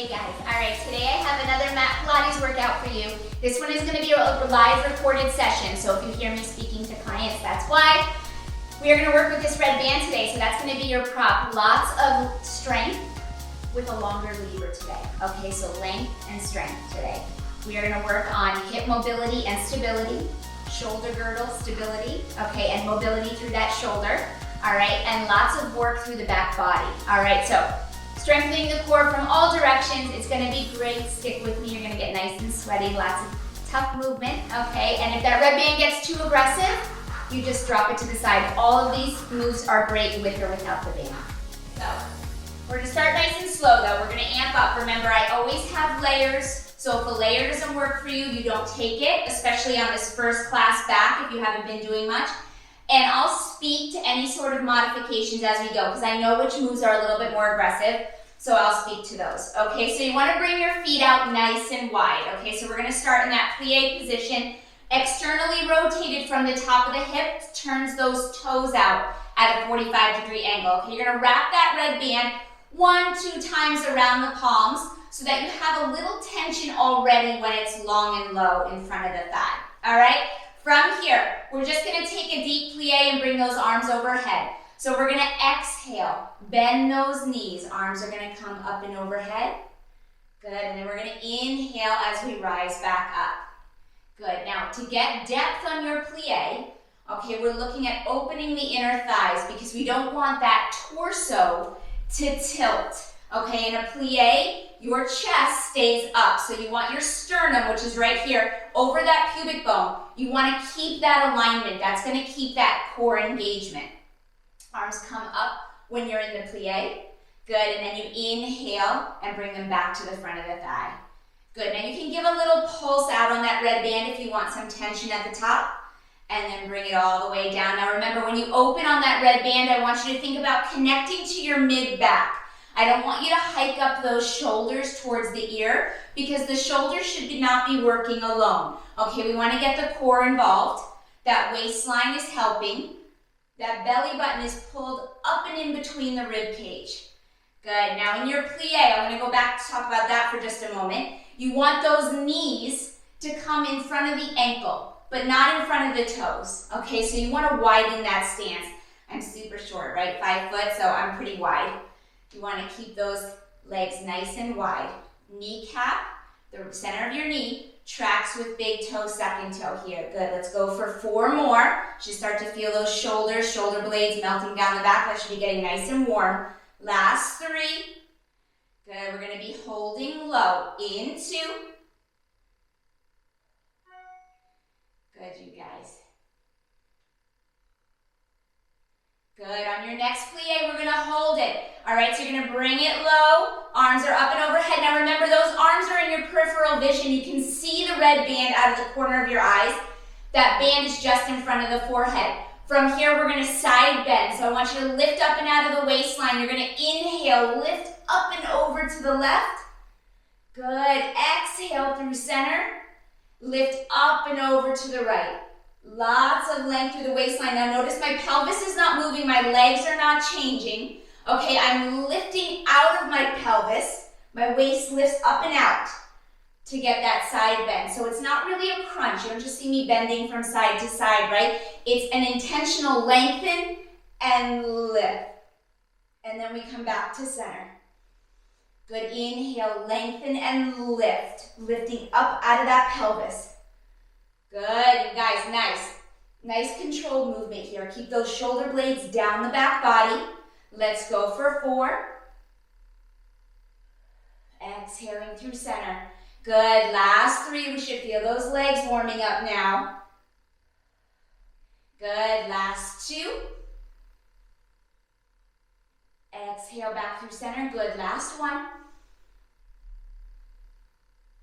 Hey guys, all right, today I have another mat Pilates workout for you. This one is going to be a live recorded session, so if you hear me speaking to clients, that's why. We are going to work with this red band today, so that's going to be your prop. Lots of strength with a longer lever today. Okay, so length and strength today. We are going to work on hip mobility and stability, shoulder girdle stability, okay, and mobility through that shoulder, all right, and lots of work through the back body, all right, so strengthening the core from all directions. It's gonna be great. Stick with me. You're gonna get nice and sweaty. Lots of tough movement, okay? And if that red band gets too aggressive, you just drop it to the side. All of these moves are great with or without the band. So, we're gonna start nice and slow though. We're gonna amp up. Remember, I always have layers. So if a layer doesn't work for you, you don't take it, especially on this first class back if you haven't been doing much. And I'll speak to any sort of modifications as we go because I know which moves are a little bit more aggressive, so I'll speak to those. Okay, so you want to bring your feet out nice and wide. Okay, so we're going to start in that plie position, externally rotated from the top of the hip, turns those toes out at a 45-degree angle. Okay, you're going to wrap that red band 1-2 times around the palms so that you have a little tension already when it's long and low in front of the thigh. All right? From here, we're just gonna take a deep plie and bring those arms overhead. So we're gonna exhale, bend those knees. Arms are gonna come up and overhead. Good, and then we're gonna inhale as we rise back up. Good, now to get depth on your plie, okay, we're looking at opening the inner thighs because we don't want that torso to tilt. Okay, in a plie, your chest stays up. So you want your sternum, which is right here, over that pubic bone. You want to keep that alignment. That's going to keep that core engagement. Arms come up when you're in the plie. Good, and then you inhale and bring them back to the front of the thigh. Good, now you can give a little pulse out on that red band if you want some tension at the top. And then bring it all the way down. Now remember, when you open on that red band, I want you to think about connecting to your mid-back. I don't want you to hike up those shoulders towards the ear because the shoulders should not be working alone. Okay, we want to get the core involved. That waistline is helping. That belly button is pulled up and in between the rib cage. Good. Now in your plie, I'm going to go back to talk about that for just a moment. You want those knees to come in front of the ankle, but not in front of the toes. Okay, so you want to widen that stance. I'm super short, right? 5 foot, so I'm pretty wide. You want to keep those legs nice and wide. Kneecap, the center of your knee, tracks with big toe, second toe here. Good, let's go for 4 more. Should start to feel those shoulders, shoulder blades melting down the back. That should be getting nice and warm. Last 3. Good, we're going to be holding low. In 2. Good, you guys. Good, on your next plie, we're gonna hold it. All right, so you're gonna bring it low, arms are up and overhead. Now remember, those arms are in your peripheral vision. You can see the red band out of the corner of your eyes. That band is just in front of the forehead. From here, we're gonna side bend. So I want you to lift up and out of the waistline. You're gonna inhale, lift up and over to the left. Good, exhale through center. Lift up and over to the right. Lots of length through the waistline. Now notice my pelvis is not moving, my legs are not changing. Okay, I'm lifting out of my pelvis. My waist lifts up and out to get that side bend. So it's not really a crunch. You don't just see me bending from side to side, right? It's an intentional lengthen and lift. And then we come back to center. Good, inhale, lengthen and lift. Lifting up out of that pelvis. Good, you guys, nice. Nice controlled movement here. Keep those shoulder blades down the back body. Let's go for 4. Exhaling through center. Good, last 3. We should feel those legs warming up now. Good, last 2. Exhale back through center. Good, last 1.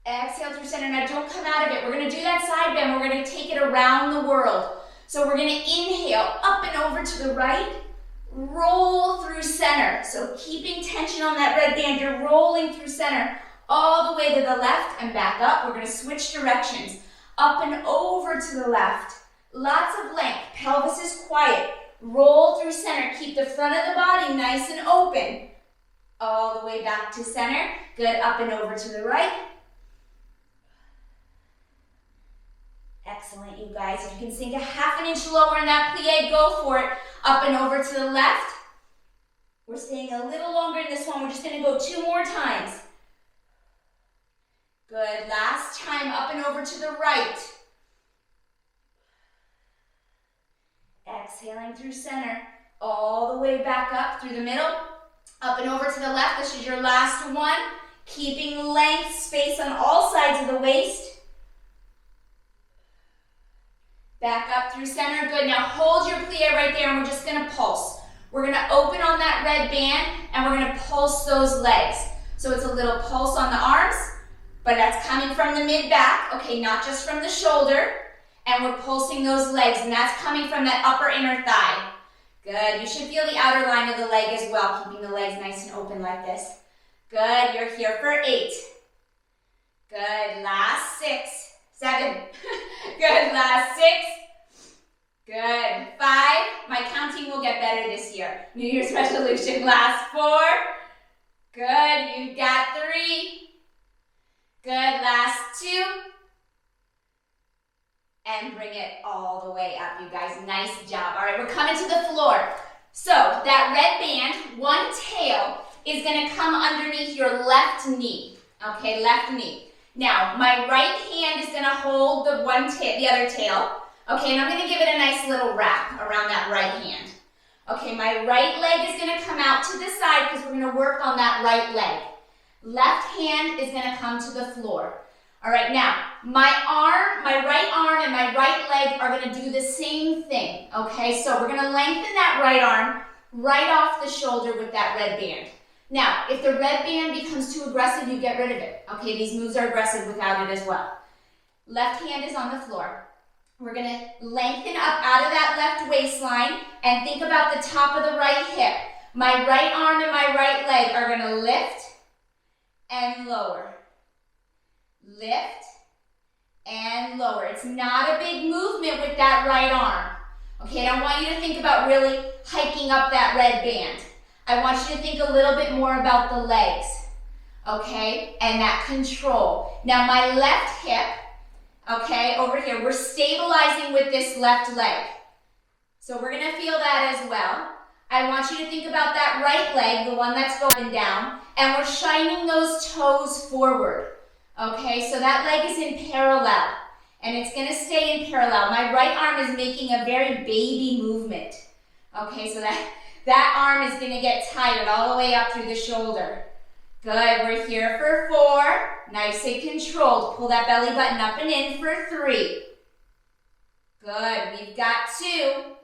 Exhale through center. Now don't come out of it. We're going to do that side bend. We're going to take it around the world. So we're going to inhale up and over to the right. Roll through center. So keeping tension on that red band. You're rolling through center all the way to the left and back up. We're going to switch directions. Up and over to the left. Lots of length. Pelvis is quiet. Roll through center. Keep the front of the body nice and open. all the way back to center. Good, up and over to the right. Excellent, you guys. If you can sink a ½ inch lower in that plie, go for it. Up and over to the left. We're staying a little longer in this one. We're just gonna go 2 more times. Good, last time, up and over to the right. Exhaling through center, all the way back up through the middle. Up and over to the left, this is your last one. Keeping length, space on all sides of the waist. Back up through center, good. Now hold your plie right there and we're just gonna pulse. We're gonna open on that red band and we're gonna pulse those legs. So it's a little pulse on the arms, but that's coming from the mid-back, okay, not just from the shoulder. And we're pulsing those legs and that's coming from that upper inner thigh. Good, you should feel the outer line of the leg as well, keeping the legs nice and open like this. Good, you're here for 8. Good, last 6. 7. Good, last 6. Good, 5. My counting will get better this year. New Year's resolution, last 4. Good, you got 3. Good, last 2. And bring it all the way up, you guys. Nice job. All right, we're coming to the floor. So that red band, one tail, is gonna come underneath your left knee. Okay, left knee. Now, my right hand is gonna hold the other tail. Okay, and I'm gonna give it a nice little wrap around that right hand. Okay, my right leg is gonna come out to the side because we're gonna work on that right leg. Left hand is gonna come to the floor. All right, now, my right arm and my right leg are gonna do the same thing, okay? So we're gonna lengthen that right arm right off the shoulder with that red band. Now, if the red band becomes too aggressive, you get rid of it. Okay, these moves are aggressive without it as well. Left hand is on the floor. We're gonna lengthen up out of that left waistline and think about the top of the right hip. My right arm and my right leg are gonna lift and lower. Lift and lower. It's not a big movement with that right arm. Okay, I don't want you to think about really hiking up that red band. I want you to think a little bit more about the legs, okay, and that control. Now my left hip, okay, over here, we're stabilizing with this left leg. So we're gonna feel that as well. I want you to think about that right leg, the one that's going down, and we're shining those toes forward, okay? So that leg is in parallel, and it's gonna stay in parallel. My right arm is making a very baby movement, okay, so that arm is gonna get tired all the way up through the shoulder. Good, we're here for 4. Nice and controlled. Pull that belly button up and in for 3. Good, we've got 2.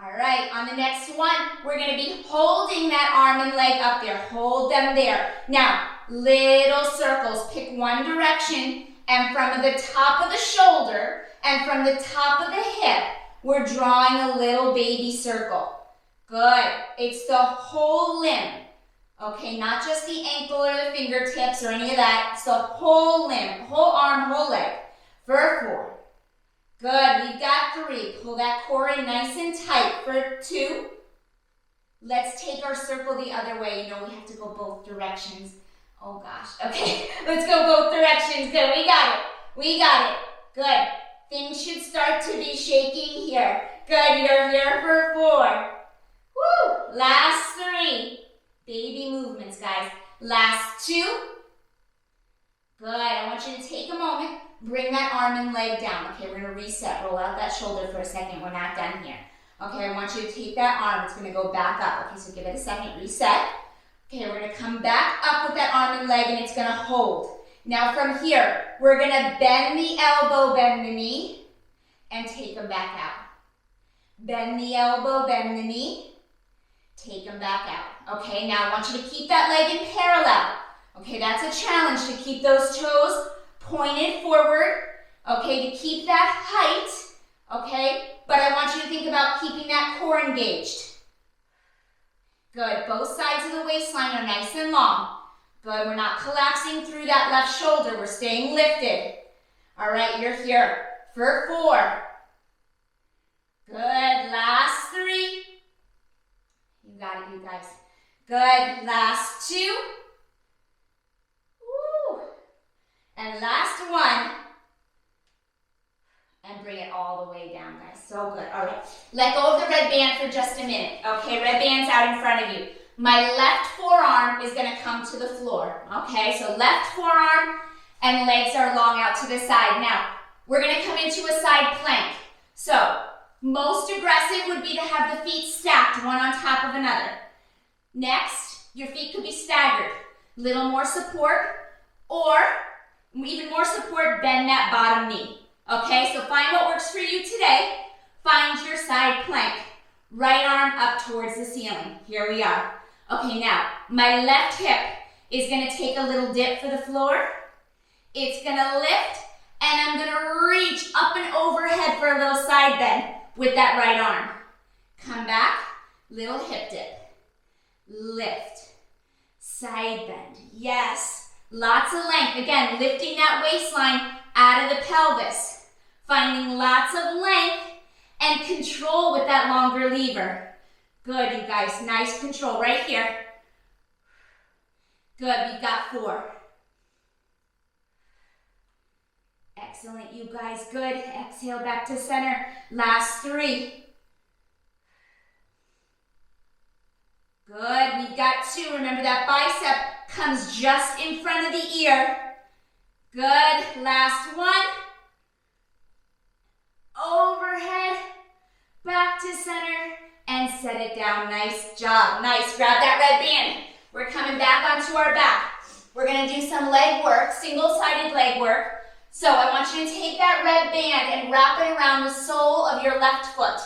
All right, on the next one, we're gonna be holding that arm and leg up there. Hold them there. Now, little circles. Pick one direction, and from the top of the shoulder and from the top of the hip, we're drawing a little baby circle. Good. It's the whole limb. Okay, not just the ankle or the fingertips or any of that. It's the whole limb, whole arm, whole leg. For 4. Good. We've got 3. Pull that core in nice and tight. For 2. Let's take our circle the other way. You know, we have to go both directions. Oh gosh. Okay, let's go both directions. Good. We got it. We got it. Good. Things should start to be shaking here. Good, you're here for 4. Woo! Last 3. Baby movements, guys. Last 2. Good, I want you to take a moment, bring that arm and leg down. Okay, we're gonna reset, roll out that shoulder for a second. We're not done here. Okay, I want you to take that arm, it's gonna go back up. Okay, so give it a second, reset. Okay, we're gonna come back up with that arm and leg and it's gonna hold. Now from here, we're gonna bend the elbow, bend the knee, and take them back out. Bend the elbow, bend the knee, take them back out. Okay, now I want you to keep that leg in parallel. Okay, that's a challenge to keep those toes pointed forward. Okay, to keep that height. Okay, but I want you to think about keeping that core engaged. Good, both sides of the waistline are nice and long. Good, we're not collapsing through that left shoulder. We're staying lifted. All right, you're here for 4. Good, last 3. You You got it, you guys. Good, last two. Woo. And last one. And bring it all the way down, guys. So good. All right. Let go of the red band for just a minute. Okay, red band's out in front of you. My left forearm is going to come to the floor. Okay, so left forearm and legs are long out to the side. Now, we're going to come into a side plank. So, most aggressive would be to have the feet stacked, one on top of another. Next, your feet could be staggered. Little more support, or even more support, bend that bottom knee. Okay, so find what works for you today. Find your side plank. Right arm up towards the ceiling. Here we are. Okay, now, my left hip is going to take a little dip for the floor. It's going to lift, and I'm going to reach up and overhead for a little side bend with that right arm. Come back, little hip dip. Lift, side bend. Yes, lots of length. Again, lifting that waistline out of the pelvis. Finding lots of length and control with that longer lever. Good, you guys. Nice control right here. Good, we've got 4. Excellent, you guys. Good. Exhale back to center. Last 3. Good, we've got 2. Remember that bicep comes just in front of the ear. Good, last 1. Overhead, back to center, and set it down. Nice job. Nice. Grab that red band. We're coming back onto our back. We're going to do some leg work, single-sided leg work. So I want you to take that red band and wrap it around the sole of your left foot.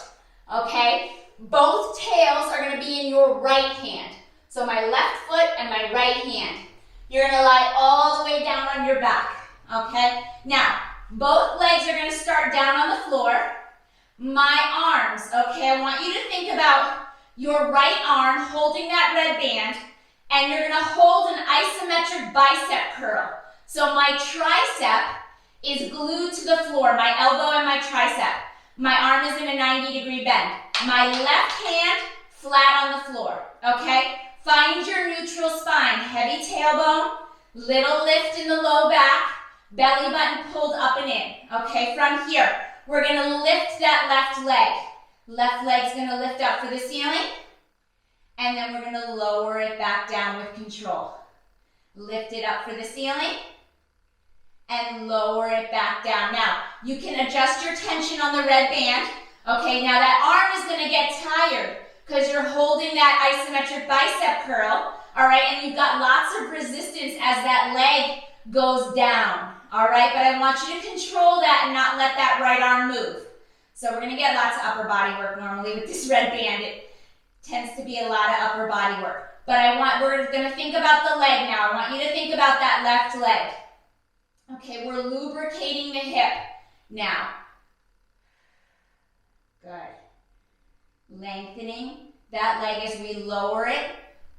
Okay? Both tails are going to be in your right hand. So my left foot and my right hand. You're going to lie all the way down on your back. Okay? Now, both legs are going to start down on the floor. My arms, okay, I want you to think about your right arm holding that red band, and you're going to hold an isometric bicep curl. So my tricep is glued to the floor, my elbow and my tricep. My arm is in a 90-degree bend. My left hand flat on the floor, okay? Find your neutral spine, heavy tailbone, little lift in the low back, belly button pulled up and in, okay? From here, we're going to lift that left leg. Left leg's going to lift up for the ceiling, and then we're going to lower it back down with control. Lift it up for the ceiling, and lower it back down. Now, you can adjust your tension on the red band. Okay, now that arm is going to get tired because you're holding that isometric bicep curl, all right, and you've got lots of resistance as that leg goes down, all right, but I want you to control that and not let that right arm move. So we're going to get lots of upper body work normally with this red band. It tends to be a lot of upper body work, but we're going to think about the leg now. I want you to think about that left leg. Okay, we're lubricating the hip now. Good. Lengthening that leg as we lower it.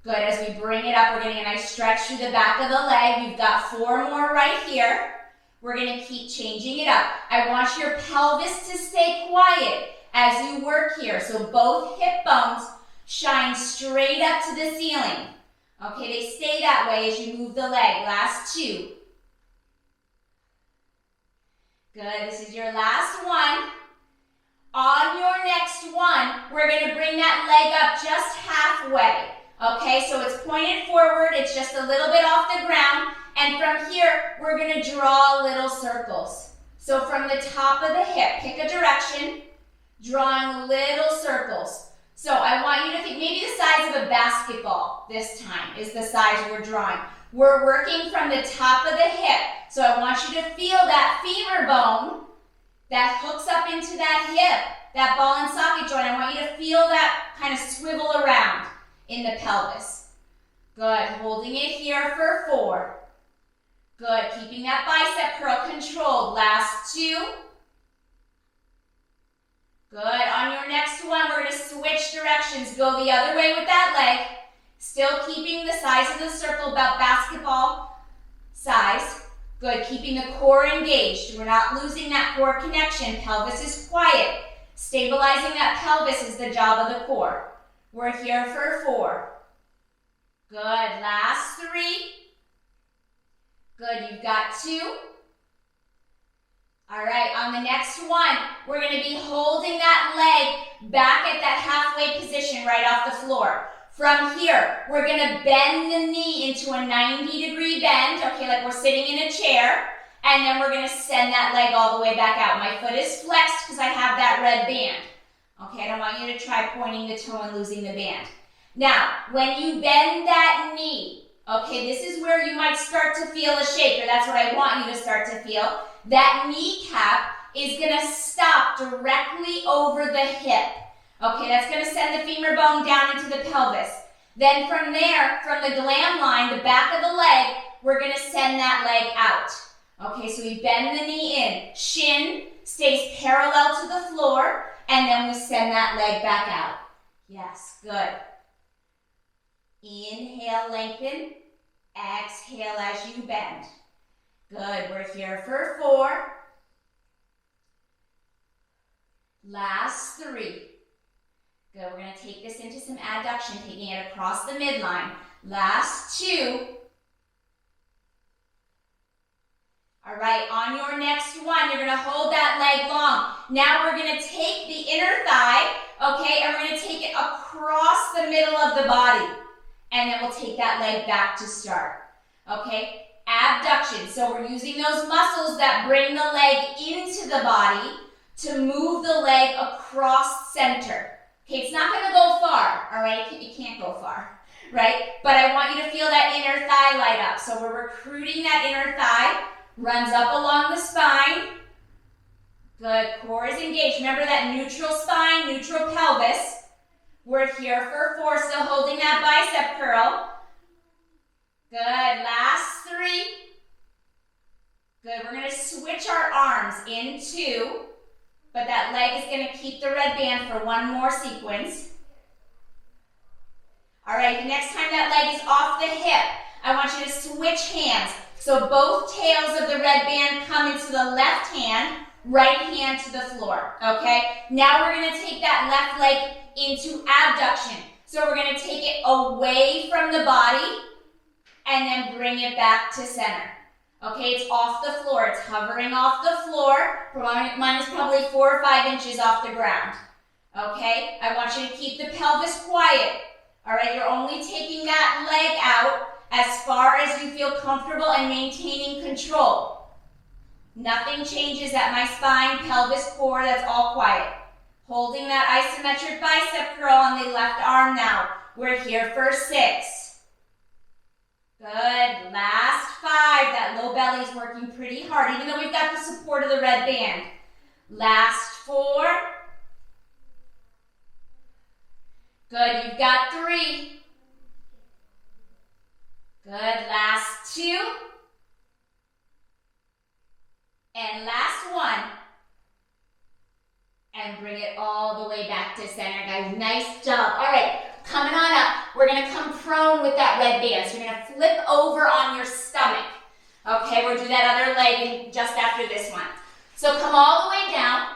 Good, as we bring it up, we're getting a nice stretch through the back of the leg. You've got 4 more right here. We're going to keep changing it up. I want your pelvis to stay quiet as you work here. So both hip bones shine straight up to the ceiling. Okay, they stay that way as you move the leg. Last 2. Good, this is your last one. On your next one, we're going to bring that leg up just halfway. Okay, so it's pointed forward, it's just a little bit off the ground, and from here, we're going to draw little circles. So from the top of the hip, pick a direction, drawing little circles. So I want you to think maybe the size of a basketball this time is the size we're drawing. We're working from the top of the hip. So I want you to feel that femur bone that hooks up into that hip, that ball and socket joint. I want you to feel that kind of swivel around in the pelvis. Good, holding it here for 4. Good, keeping that bicep curl controlled. Last 2. Good, on your next one, we're going to switch directions. Go the other way with that leg. Still keeping the size of the circle about basketball size. Good, keeping the core engaged. We're not losing that core connection. Pelvis is quiet. Stabilizing that pelvis is the job of the core. We're here for 4. Good, last 3. Good, you've got 2. All right, on the next one, we're gonna be holding that leg back at that halfway position right off the floor. From here, we're gonna bend the knee into a 90-degree bend, okay, like we're sitting in a chair, and then we're gonna send that leg all the way back out. My foot is flexed because I have that red band. Okay, I don't want you to try pointing the toe and losing the band. Now, when you bend that knee, okay, this is where you might start to feel a shake, or that's what I want you to start to feel. That kneecap is gonna stop directly over the hip. Okay, that's gonna send the femur bone down into the pelvis. Then from there, from the glam line, the back of the leg, we're gonna send that leg out. Okay, so we bend the knee in. Shin stays parallel to the floor, and then we send that leg back out. Yes, good. Inhale, lengthen. Exhale as you bend. Good, we're here for 4. Last 3. Good, we're gonna take this into some adduction, taking it across the midline. Last 2. All right, on your next one, you're gonna hold that leg long. Now we're gonna take the inner thigh, okay, and we're gonna take it across the middle of the body. And then we'll take that leg back to start, okay? Abduction, so we're using those muscles that bring the leg into the body to move the leg across center. Okay, it's not gonna go far, all right? It can't go far, right? But I want you to feel that inner thigh light up. So we're recruiting that inner thigh, runs up along the spine. Good, core is engaged. Remember that neutral spine, neutral pelvis. We're here for 4, still holding that bicep curl. Good, last 3. Good, we're gonna switch our arms in 2, but that leg is gonna keep the red band for 1 more sequence. All right, the next time that leg is off the hip, I want you to switch hands. So both tails of the red band come into the left hand, right hand to the floor, okay? Now we're gonna take that left leg into abduction. So we're gonna take it away from the body and then bring it back to center. Okay, it's off the floor, it's hovering off the floor. Mine is probably 4 or 5 inches off the ground. Okay, I want you to keep the pelvis quiet. All right, you're only taking that leg out as far as you feel comfortable and maintaining control. Nothing changes at my spine, pelvis, core, that's all quiet. Holding that isometric bicep curl on the left arm now. We're here for 6. Good, last 5. That low belly is working pretty hard, even though we've got the support of the red band. Last 4. Good, you've got 3. Good, last 2. And last 1. And bring it all the way back to center, guys. Nice job. All right, coming on up. We're gonna come prone with that red band. So you're gonna flip over on your stomach. Okay, we'll do that other leg just after this one. So come all the way down.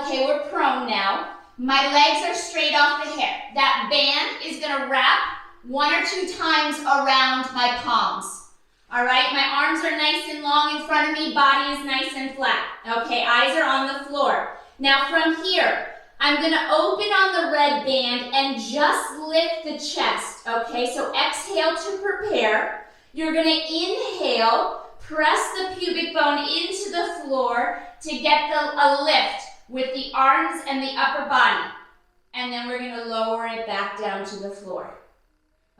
Okay, we're prone now. My legs are straight off the hip. That band is gonna wrap 1 or 2 times around my palms. All right, my arms are nice and long in front of me, body is nice and flat. Okay, eyes are on the floor. Now from here, I'm gonna open on the red band and just lift the chest. Okay, so exhale to prepare. You're gonna inhale, press the pubic bone into the floor to get a lift with the arms and the upper body. And then we're gonna lower it back down to the floor.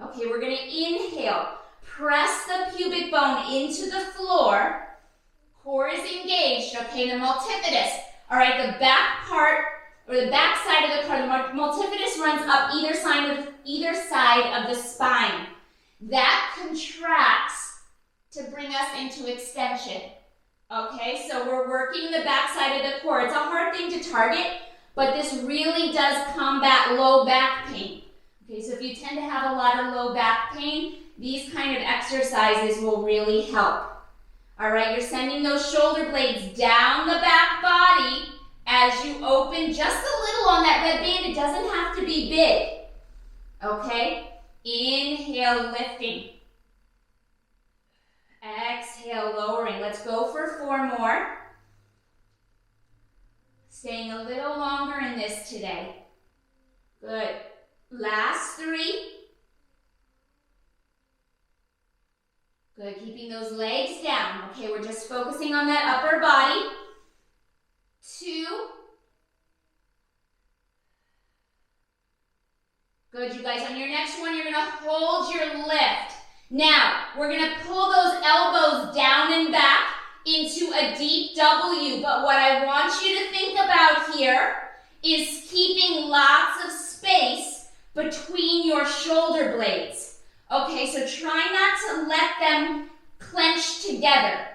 Okay, we're gonna inhale, press the pubic bone into the floor. Core is engaged, okay, the multifidus. All right, the back part, or the back side of the core, the multifidus runs up either side of the spine. That contracts to bring us into extension. Okay, so we're working the back side of the core. It's a hard thing to target, but this really does combat low back pain. Okay, so if you tend to have a lot of low back pain, these kind of exercises will really help. All right, you're sending those shoulder blades down the back body as you open just a little on that red band. It doesn't have to be big. okay? Inhale, lifting. Exhale, lowering. Let's go for 4 more. Staying a little longer in this today. Good. Last 3. Good, keeping those legs down. Okay, we're just focusing on that upper body. 2. Good, you guys. On your next one, you're gonna hold your lift. Now, we're gonna pull those elbows down and back into a deep W. But what I want you to think about here is keeping lots of space between your shoulder blades. Okay, so try not to let them clench together.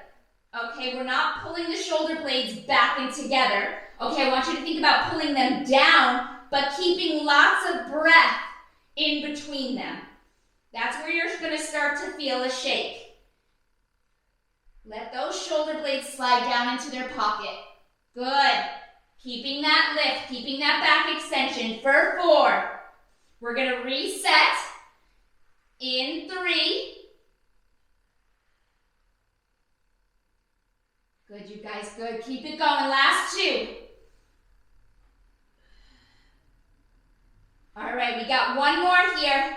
Okay, we're not pulling the shoulder blades back and together. Okay, I want you to think about pulling them down, but keeping lots of breath in between them. That's where you're going to start to feel a shake. Let those shoulder blades slide down into their pocket. Good. Keeping that lift, keeping that back extension for 4. We're going to reset in 3. Good, you guys, good. Keep it going. Last 2. All right, we got 1 more here.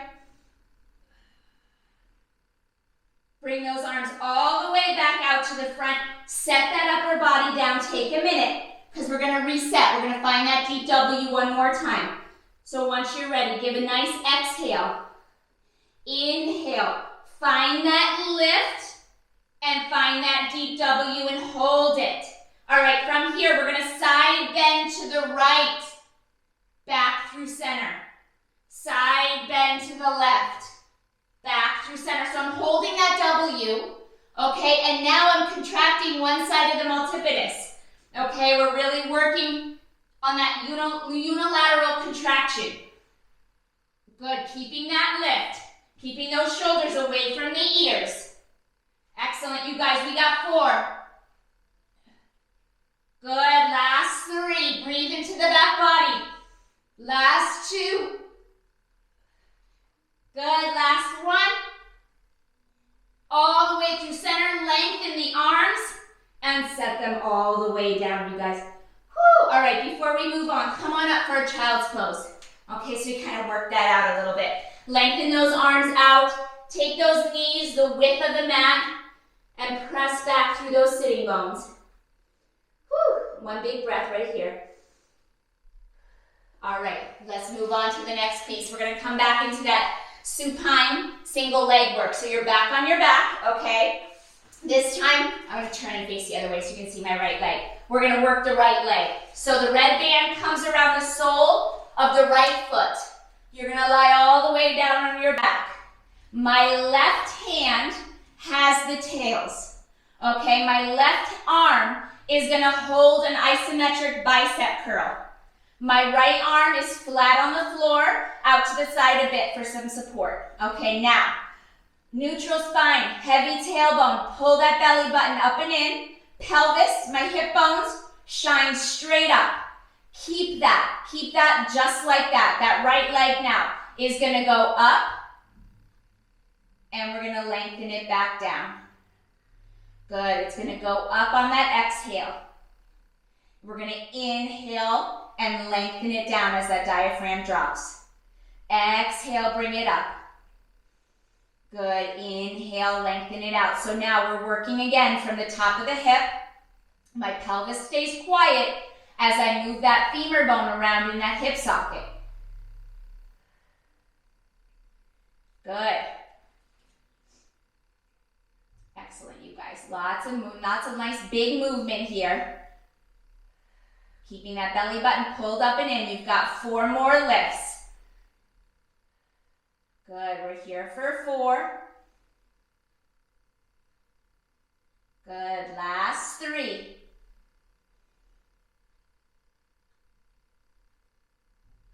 Bring those arms all the way back out to the front. Set that upper body down. Take a minute because we're going to reset. We're going to find that deep W 1 more time. So once you're ready, give a nice exhale. Inhale. Find that lift and find that deep W and hold it. All right, from here, we're going to side bend to the right. Back through center. Side bend to the left. Back through center. So I'm holding that W, okay, and now I'm contracting one side of the multifidus. Okay, we're really working on that unilateral contraction. Good, keeping that lift, keeping those shoulders away from the ears. Excellent, you guys, we got 4. Good, last 3, breathe into the back body. Last 2. Good, last 1. All the way through center, lengthen the arms and set them all the way down, you guys. Whew. All right, before we move on, come on up for a child's pose. Okay, so you kind of work that out a little bit. Lengthen those arms out, take those knees the width of the mat, and press back through those sitting bones. Whew. 1 big breath right here. All right, let's move on to the next piece. We're gonna come back into that supine single leg work. So you're back on your back, okay? This time, I'm gonna turn and face the other way so you can see my right leg. We're gonna work the right leg. So the red band comes around the sole of the right foot. You're gonna lie all the way down on your back. My left hand has the tails, okay? My left arm is gonna hold an isometric bicep curl. My right arm is flat on the floor, out to the side a bit for some support. Okay, now, neutral spine, heavy tailbone, pull that belly button up and in. Pelvis, my hip bones, shine straight up. Keep that just like that. That right leg now is gonna go up, and we're gonna lengthen it back down. Good, it's gonna go up on that exhale. We're gonna inhale and lengthen it down as that diaphragm drops. Exhale, bring it up. Good, inhale, lengthen it out. So now we're working again from the top of the hip. My pelvis stays quiet as I move that femur bone around in that hip socket. Good. Excellent, you guys. Lots of nice big movement here. Keeping that belly button pulled up and in. You've got 4 more lifts. Good, we're here for 4. Good, last 3.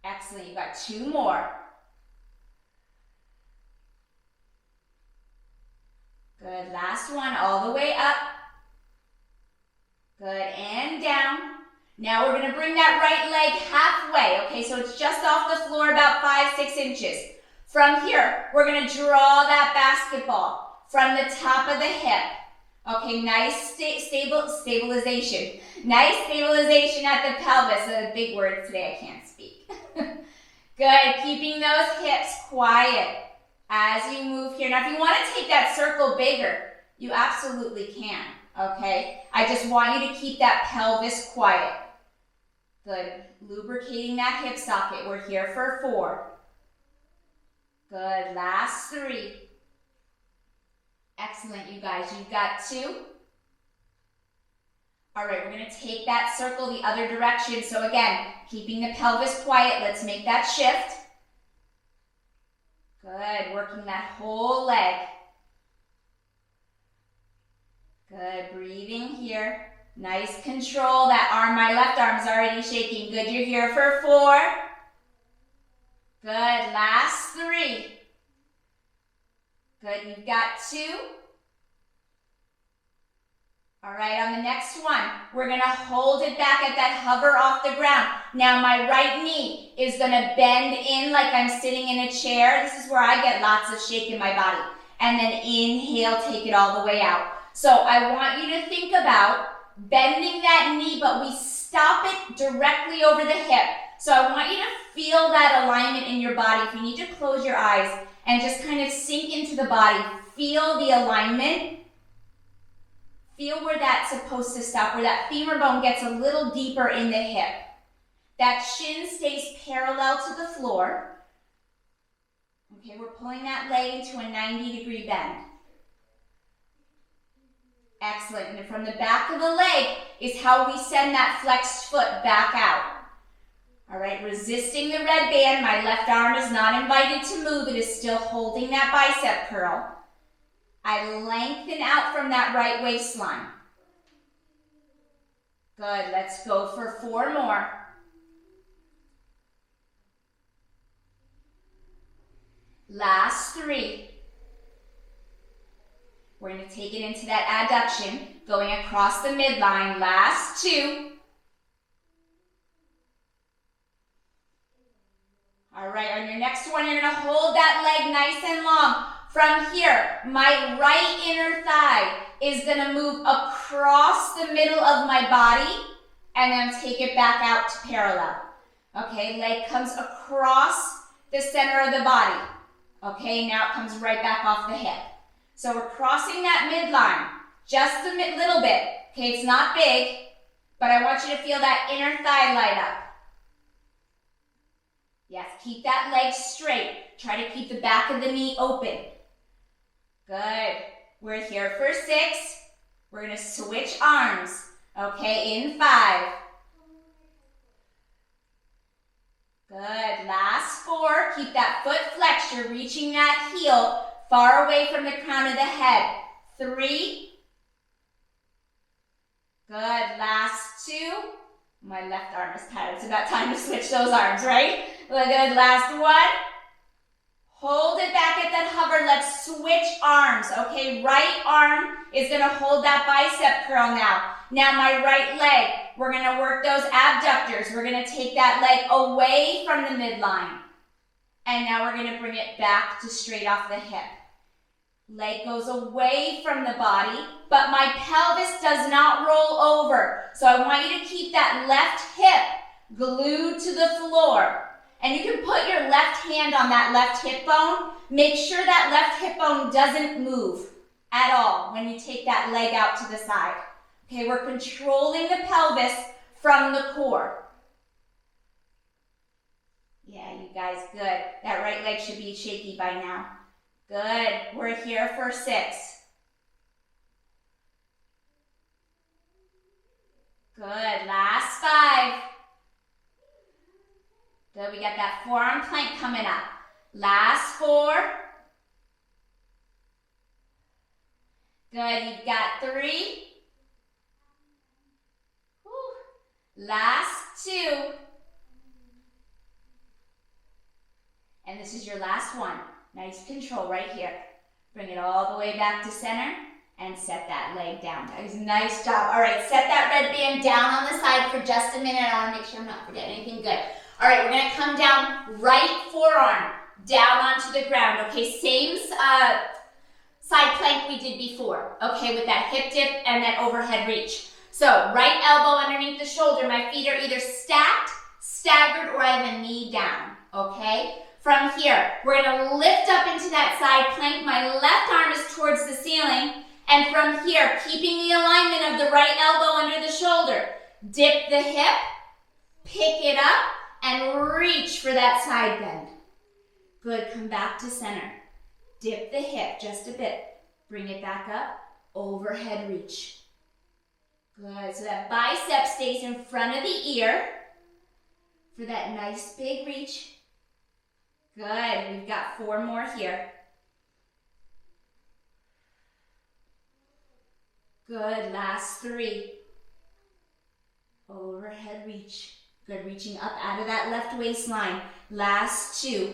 Excellent, you've got 2 more. Good, last one, all the way up. Good, and down. Now we're gonna bring that right leg halfway, okay? So it's just off the floor, about 5-6 inches. From here, we're gonna draw that basketball from the top of the hip. Okay, nice stabilization. Nice stabilization at the pelvis. A big word today, I can't speak. Good, keeping those hips quiet as you move here. Now, if you want to take that circle bigger, you absolutely can, okay? I just want you to keep that pelvis quiet. Good, lubricating that hip socket. We're here for 4. Good, last 3. Excellent, you guys. You've got 2. All right, we're gonna take that circle the other direction. So again, keeping the pelvis quiet, let's make that shift. Good, working that whole leg. Good, breathing here. Nice control. That arm, my left arm is already shaking. Good, you're here for 4. Good, last 3. Good, you've got 2. All right, on the next one, we're gonna hold it back at that hover off the ground. Now my right knee is gonna bend in like I'm sitting in a chair. This is where I get lots of shake in my body. And then inhale, take it all the way out. So I want you to think about bending that knee, but we stop it directly over the hip. So I want you to feel that alignment in your body. If you need to close your eyes and just kind of sink into the body, feel the alignment. Feel where that's supposed to stop, where that femur bone gets a little deeper in the hip. That shin stays parallel to the floor. Okay, we're pulling that leg into a 90-degree bend. Excellent. And from the back of the leg is how we send that flexed foot back out. All right, resisting the red band. My left arm is not invited to move. It is still holding that bicep curl. I lengthen out from that right waistline. Good, let's go for 4 more. Last 3. We're going to take it into that adduction, going across the midline. Last 2. All right, on your next one, you're going to hold that leg nice and long. From here, my right inner thigh is going to move across the middle of my body and then take it back out to parallel. Okay, leg comes across the center of the body. Okay, now it comes right back off the hip. So we're crossing that midline just a little bit. Okay, it's not big, but I want you to feel that inner thigh light up. Yes, keep that leg straight. Try to keep the back of the knee open. Good. We're here for 6. We're going to switch arms. Okay, in 5. Good. Last 4. Keep that foot flexed. You're reaching that heel far away from the crown of the head. 3. Good. Last 2. My left arm is tired. It's about time to switch those arms, right? Good. Last 1. Hold it back at that hover. Let's switch arms, okay? Right arm is going to hold that bicep curl now. Now my right leg, we're going to work those abductors. We're going to take that leg away from the midline. And now we're going to bring it back to straight off the hip. Leg goes away from the body, but my pelvis does not roll over. So I want you to keep that left hip glued to the floor. And you can put your left hand on that left hip bone. Make sure that left hip bone doesn't move at all when you take that leg out to the side. Okay, we're controlling the pelvis from the core. Yeah, you guys, good. That right leg should be shaky by now. Good, we're here for 6. Good, last 5. Good, we got that forearm plank coming up. Last 4. Good, you've got 3. Whew. Last 2. And this is your last one. Nice control right here. Bring it all the way back to center and set that leg down. That was a nice job. All right, set that red band down on the side for just a minute. I want to make sure I'm not forgetting anything good. All right, we're going to come down right forearm down onto the ground. Okay, same side plank we did before. Okay, with that hip dip and that overhead reach. So right elbow underneath the shoulder. My feet are either stacked, staggered, or I have a knee down. Okay, from here, we're gonna lift up into that side plank. My left arm is towards the ceiling. And from here, keeping the alignment of the right elbow under the shoulder, dip the hip, pick it up, and reach for that side bend. Good, come back to center. Dip the hip just a bit. Bring it back up, overhead reach. Good, so that bicep stays in front of the ear for that nice big reach. Good, we've got 4 more here. Good, last 3. Overhead reach. Good, reaching up out of that left waistline. Last 2.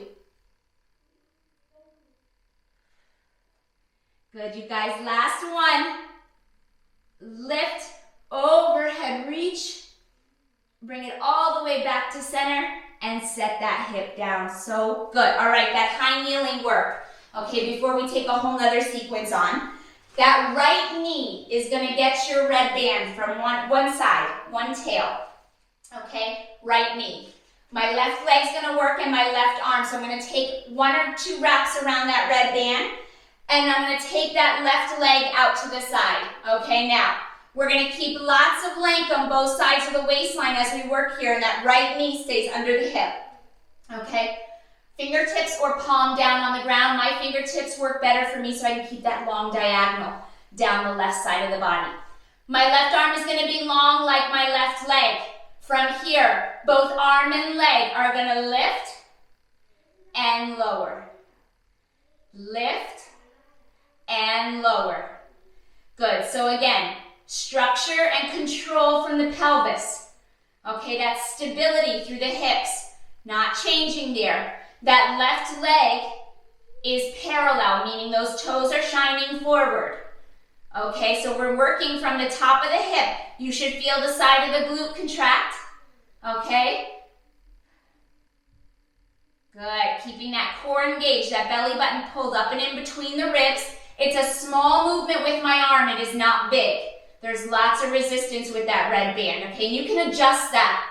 Good, you guys, last 1. Lift, overhead reach. Bring it all the way back to center and set that hip down. So good. All right, that high kneeling work. Okay, before we take a whole nother sequence on, that right knee is going to get your red band from one side, one tail. Okay, right knee. My left leg's going to work and my left arm. So I'm going to take 1 or 2 wraps around that red band. And I'm going to take that left leg out to the side. Okay, now, we're going to keep lots of length on both sides of the waistline as we work here. And that right knee stays under the hip. Okay, fingertips or palm down on the ground. My fingertips work better for me so I can keep that long diagonal down the left side of the body. My left arm is going to be long like my left leg. From here, both arm and leg are going to lift and lower. Lift and lower. Good, so again, structure and control from the pelvis. Okay, that stability through the hips, not changing there. That left leg is parallel, meaning those toes are shining forward. Okay, so we're working from the top of the hip. You should feel the side of the glute contract. Okay? Good, keeping that core engaged, that belly button pulled up and in between the ribs. It's a small movement with my arm, it is not big. There's lots of resistance with that red band, okay? And you can adjust that.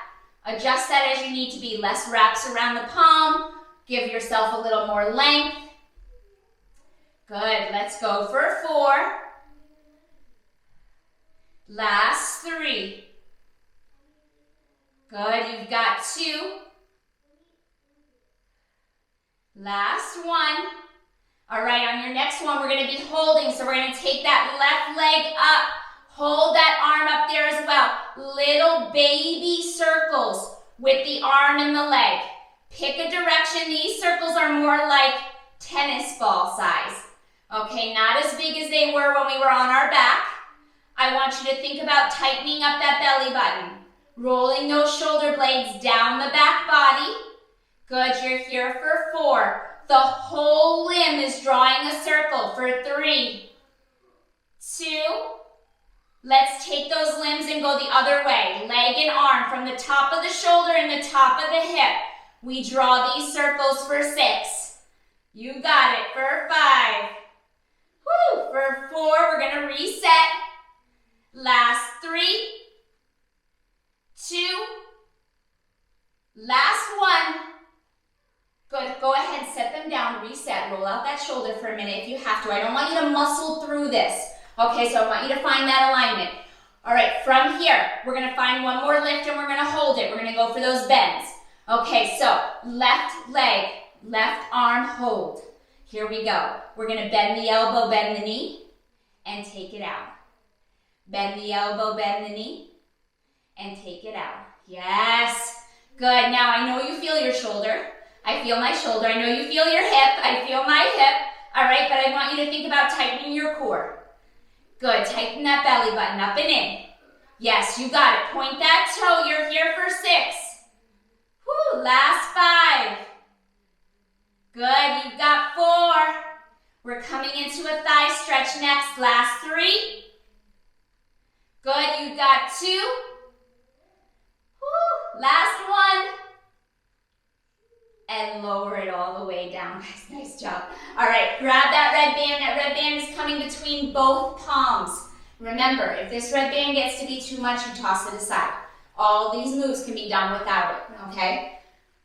Adjust that as you need to be. Less wraps around the palm. Give yourself a little more length. Good, let's go for 4. Last 3. Good, you've got 2. Last 1. All right, on your next one, we're going to be holding. So we're going to take that left leg up. Hold that arm up there as well. Little baby circles with the arm and the leg. Pick a direction. These circles are more like tennis ball size. Okay, not as big as they were when we were on our back. I want you to think about tightening up that belly button. Rolling those shoulder blades down the back body. Good, you're here for 4. The whole limb is drawing a circle for 3, 2. Let's take those limbs and go the other way. Leg and arm from the top of the shoulder and the top of the hip. We draw these circles for 6. You got it for 5. Woo! For 4, we're going to reset. Last 3, 2. Last 1. Good, go ahead, set them down, reset, roll out that shoulder for a minute if you have to. I don't want you to muscle through this. Okay, so I want you to find that alignment. All right, from here, we're gonna find one more lift and we're gonna hold it. We're gonna go for those bends. Okay, so left leg, left arm, hold. Here we go. We're gonna bend the elbow, bend the knee, and take it out. Bend the elbow, bend the knee, and take it out. Yes, good. Now I know you feel your shoulder. I feel my shoulder. I know you feel your hip. I feel my hip. All right, but I want you to think about tightening your core. Good, tighten that belly button up and in. Yes, you got it. Point that toe. You're here for 6. Woo, last 5. Good, you've got 4. We're coming into a thigh stretch next. Last 3. Good, you've got 2. Woo, last 1. and lower it all the way down. Guys, nice job. All right, grab that red band. That red band is coming between both palms. Remember, if this red band gets to be too much, you toss it aside. All these moves can be done without it, okay?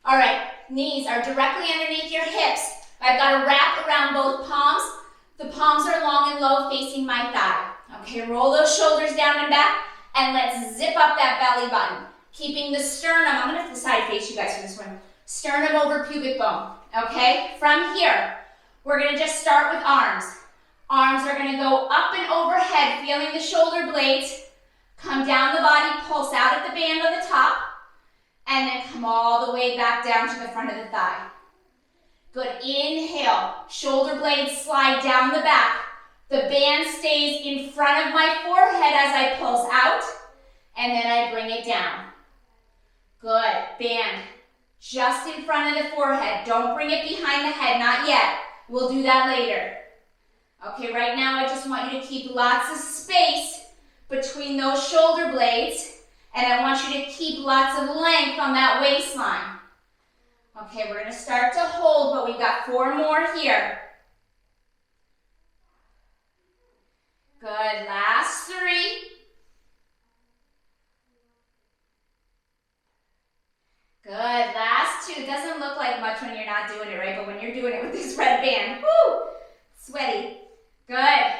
All right, knees are directly underneath your hips. I've got a wrap around both palms. The palms are long and low facing my thigh. Okay, roll those shoulders down and back, and let's zip up that belly button. Keeping the sternum, I'm gonna have to side face you guys for this one. Sternum over pubic bone, okay? From here, we're gonna just start with arms. Arms are gonna go up and overhead, feeling the shoulder blades. Come down the body, pulse out at the band on the top, and then come all the way back down to the front of the thigh. Good, inhale, shoulder blades slide down the back. The band stays in front of my forehead as I pulse out, and then I bring it down. Good, band just in front of the forehead. Don't bring it behind the head, not yet. We'll do that later. Okay, right now I just want you to keep lots of space between those shoulder blades, and I want you to keep lots of length on that waistline. Okay, we're gonna start to hold, but we've got 4 more here. Good, last 3. Good, last 2. Doesn't look like much when you're not doing it, right? But when you're doing it with this red band, whoo, sweaty. Good.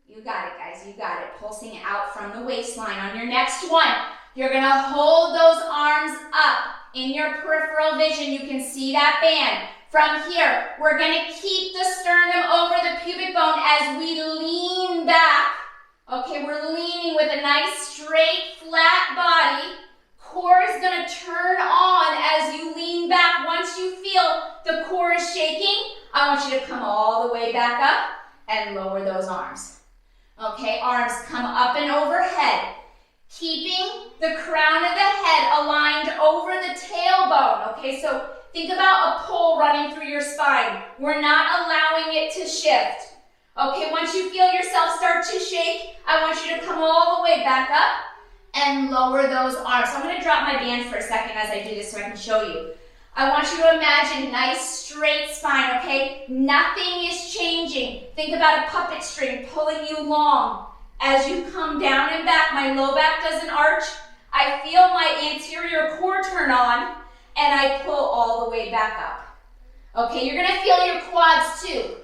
You got it, guys, you got it. Pulsing out from the waistline. On your next one, you're gonna hold those arms up. In your peripheral vision, you can see that band. From here, we're gonna keep the sternum over the pubic bone as we lean back. Okay, we're leaning with a nice straight, flat body. Core is gonna turn on as you lean back. Once you feel the core is shaking, I want you to come all the way back up and lower those arms. Okay, arms come up and overhead. Keeping the crown of the head aligned over the tailbone. Okay, so think about a pole running through your spine. We're not allowing it to shift. Okay, once you feel yourself start to shake, I want you to come all the way back up and lower those arms. So I'm gonna drop my band for a second as I do this so I can show you. I want you to imagine nice straight spine, okay? Nothing is changing. Think about a puppet string pulling you long. As you come down and back, my low back doesn't arch. I feel my anterior core turn on, and I pull all the way back up. Okay, you're gonna feel your quads too.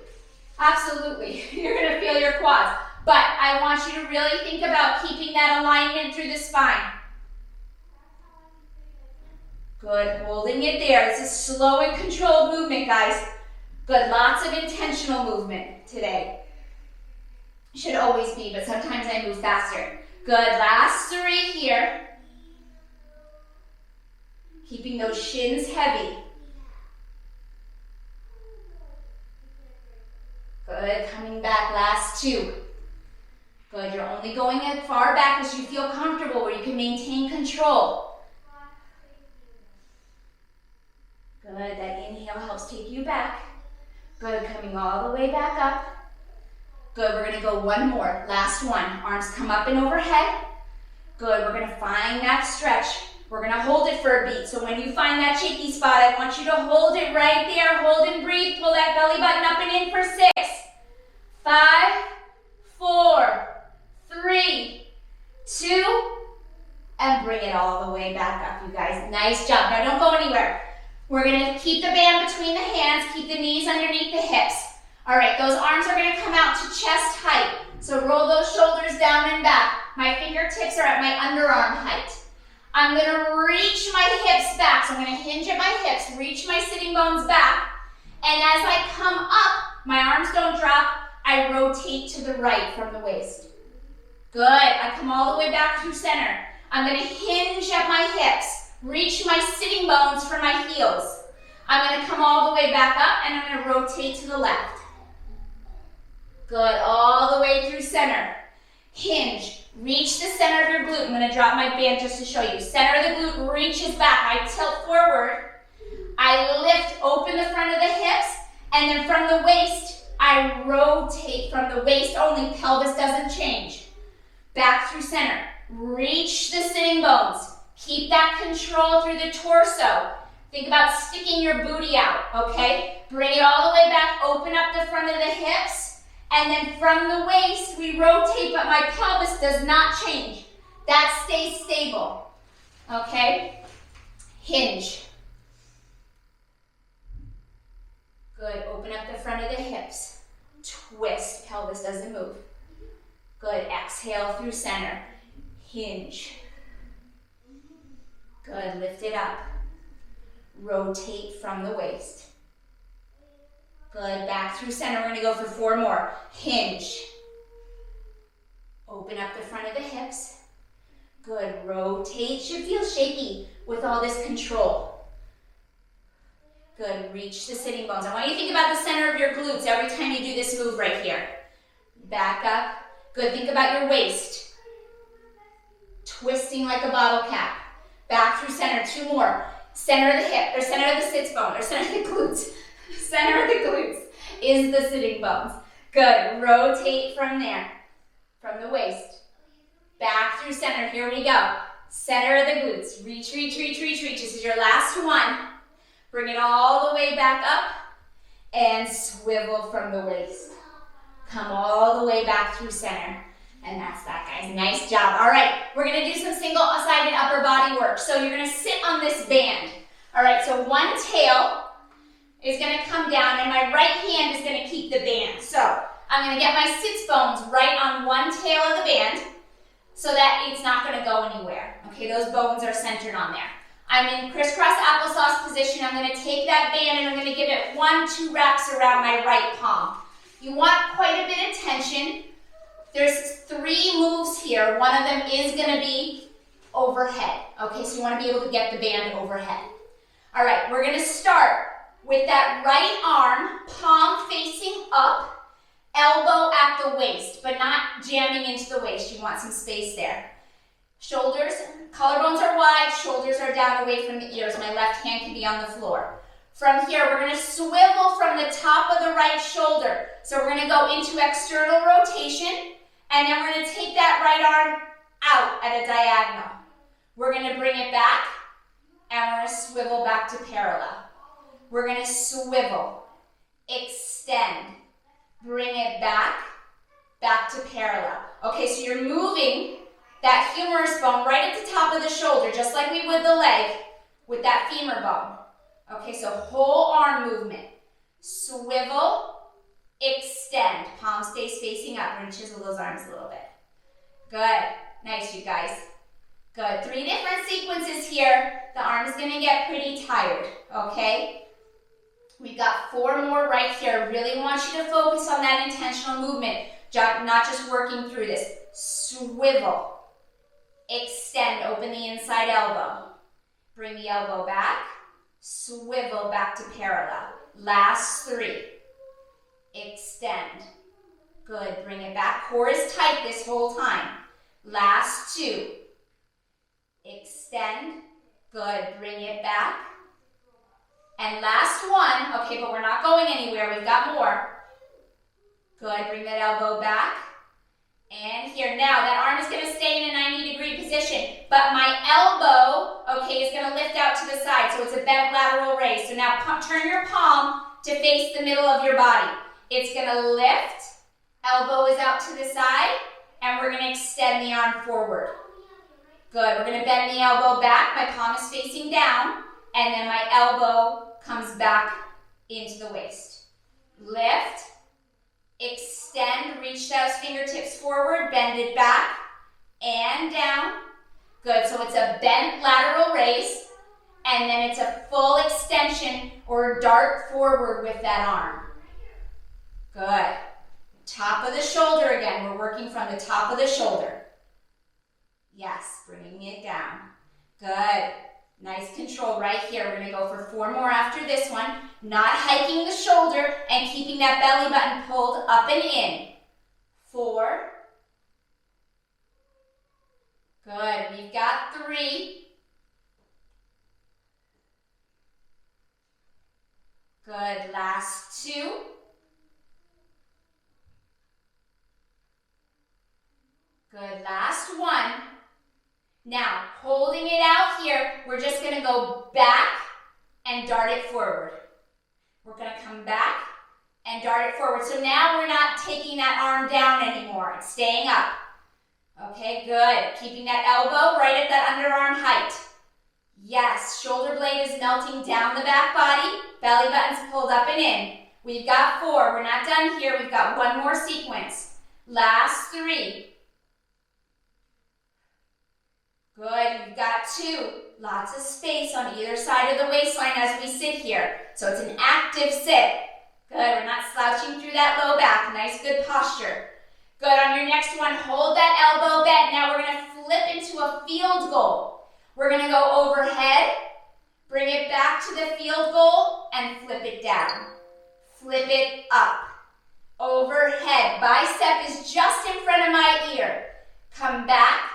Absolutely, you're gonna feel your quads. But I want you to really think about keeping that alignment through the spine. Good, holding it there. This is slow and controlled movement, guys. Good, lots of intentional movement today. Should always be, but sometimes I move faster. Good, last 3 here. Keeping those shins heavy. Good, coming back, last 2. Good, you're only going as far back as you feel comfortable, where you can maintain control. Good, that inhale helps take you back. Good, coming all the way back up. Good, we're gonna go 1 more, last 1. Arms come up and overhead. Good, we're gonna find that stretch. We're gonna hold it for a beat. So when you find that shaky spot, I want you to hold it right there. Hold and breathe. Pull that belly button up and in for 6, 5, 4, 3, 2, and bring it all the way back up, you guys. Nice job. Now don't go anywhere. We're gonna keep the band between the hands, keep the knees underneath the hips. All right, those arms are gonna come out to chest height. So roll those shoulders down and back. My fingertips are at my underarm height. I'm gonna reach my hips back. So I'm gonna hinge at my hips, reach my sitting bones back. And as I come up, my arms don't drop, I rotate to the right from the waist. Good, I come all the way back through center. I'm gonna hinge at my hips, reach my sitting bones for my heels. I'm gonna come all the way back up and I'm gonna rotate to the left. Good, all the way through center. Hinge, reach the center of your glute. I'm gonna drop my band just to show you. Center of the glute reaches back. I tilt forward. I lift, open the front of the hips, and then from the waist, I rotate from the waist only. Pelvis doesn't change. Back through center. Reach the sitting bones. Keep that control through the torso. Think about sticking your booty out, okay? Bring it all the way back, open up the front of the hips, and then from the waist, we rotate, but my pelvis does not change. That stays stable, okay? Hinge. Good, open up the front of the hips. Twist, pelvis doesn't move. Good, exhale through center. Hinge. Good, lift it up. Rotate from the waist. Good, back through center. We're gonna go for 4 more. Hinge. Open up the front of the hips. Good, rotate. Should feel shaky with all this control. Good, reach the sitting bones. I want you to think about the center of your glutes every time you do this move right here. Back up. Good, think about your waist. Twisting like a bottle cap. Back through center, 2 more. Center of the hip, or center of the sits bone, or center of the glutes. Center of the glutes is the sitting bones. Good, rotate from there, from the waist. Back through center, here we go. Center of the glutes, reach, reach, reach, reach, reach. This is your last one. Bring it all the way back up and swivel from the waist. Come all the way back through center. And that's that, guys. Nice job. All right, we're going to do some single-sided upper body work. So you're going to sit on this band. All right, so one tail is going to come down, and my right hand is going to keep the band. So I'm going to get my sits bones right on one tail of the band so that it's not going to go anywhere. Okay, those bones are centered on there. I'm in crisscross applesauce position. I'm going to take that band, and I'm going to give it 1-2 wraps around my right palm. You want quite a bit of tension. There's 3 moves here. One of them is going to be overhead. Okay, so you want to be able to get the band overhead. All right, we're going to start with that right arm, palm facing up, elbow at the waist, but not jamming into the waist. You want some space there. Shoulders, collarbones are wide, shoulders are down away from the ears. My left hand can be on the floor. From here, we're going to swivel from the top of the right shoulder. So we're going to go into external rotation. And then we're going to take that right arm out at a diagonal. We're going to bring it back, and we're going to swivel back to parallel. We're going to swivel, extend, bring it back, back to parallel. Okay, so you're moving that humerus bone right at the top of the shoulder, just like we would the leg with that femur bone. Okay, so whole arm movement. Swivel, extend, palm stays facing up. We're going to chisel those arms a little bit. Good. Nice, you guys. Good. 3 different sequences here. The arm is going to get pretty tired, okay? We've got 4 more right here. Really want you to focus on that intentional movement, not just working through this. Swivel, extend, open the inside elbow. Bring the elbow back, swivel back to parallel. Last 3. Extend. Good. Bring it back. Core is tight this whole time. Last 2. Extend. Good. Bring it back. And last 1. Okay, but we're not going anywhere. We've got more. Good. Bring that elbow back. And here. Now, that arm is going to stay in a 90-degree position, but my elbow, okay, is going to lift out to the side, so it's a bent lateral raise. So now turn your palm to face the middle of your body. It's going to lift, elbow is out to the side, and we're going to extend the arm forward. Good, we're going to bend the elbow back, my palm is facing down, and then my elbow comes back into the waist. Lift, extend, reach those fingertips forward, bend it back, and down. Good, so it's a bent lateral raise, and then it's a full extension or dart forward with that arm. Good. Top of the shoulder again. We're working from the top of the shoulder. Yes, bringing it down. Good. Nice control right here. We're going to go for 4 more after this one. Not hiking the shoulder and keeping that belly button pulled up and in. 4. Good. We've got 3. Good. Last 2. Good, last 1. Now, holding it out here, we're just going to go back and dart it forward. We're gonna come back and dart it forward. So now we're not taking that arm down anymore. It's staying up. Okay, good. Keeping that elbow right at that underarm height. Yes, shoulder blade is melting down the back body. Belly button's pulled up and in. We've got 4. We're not done here. We've got 1 more sequence. Last 3. Good, you've got 2. Lots of space on either side of the waistline as we sit here. So it's an active sit. Good, we're not slouching through that low back. Nice, good posture. Good, on your next one, hold that elbow bent. Now we're gonna flip into a field goal. We're gonna go overhead, bring it back to the field goal, and flip it down. Flip it up. Overhead, bicep is just in front of my ear. Come back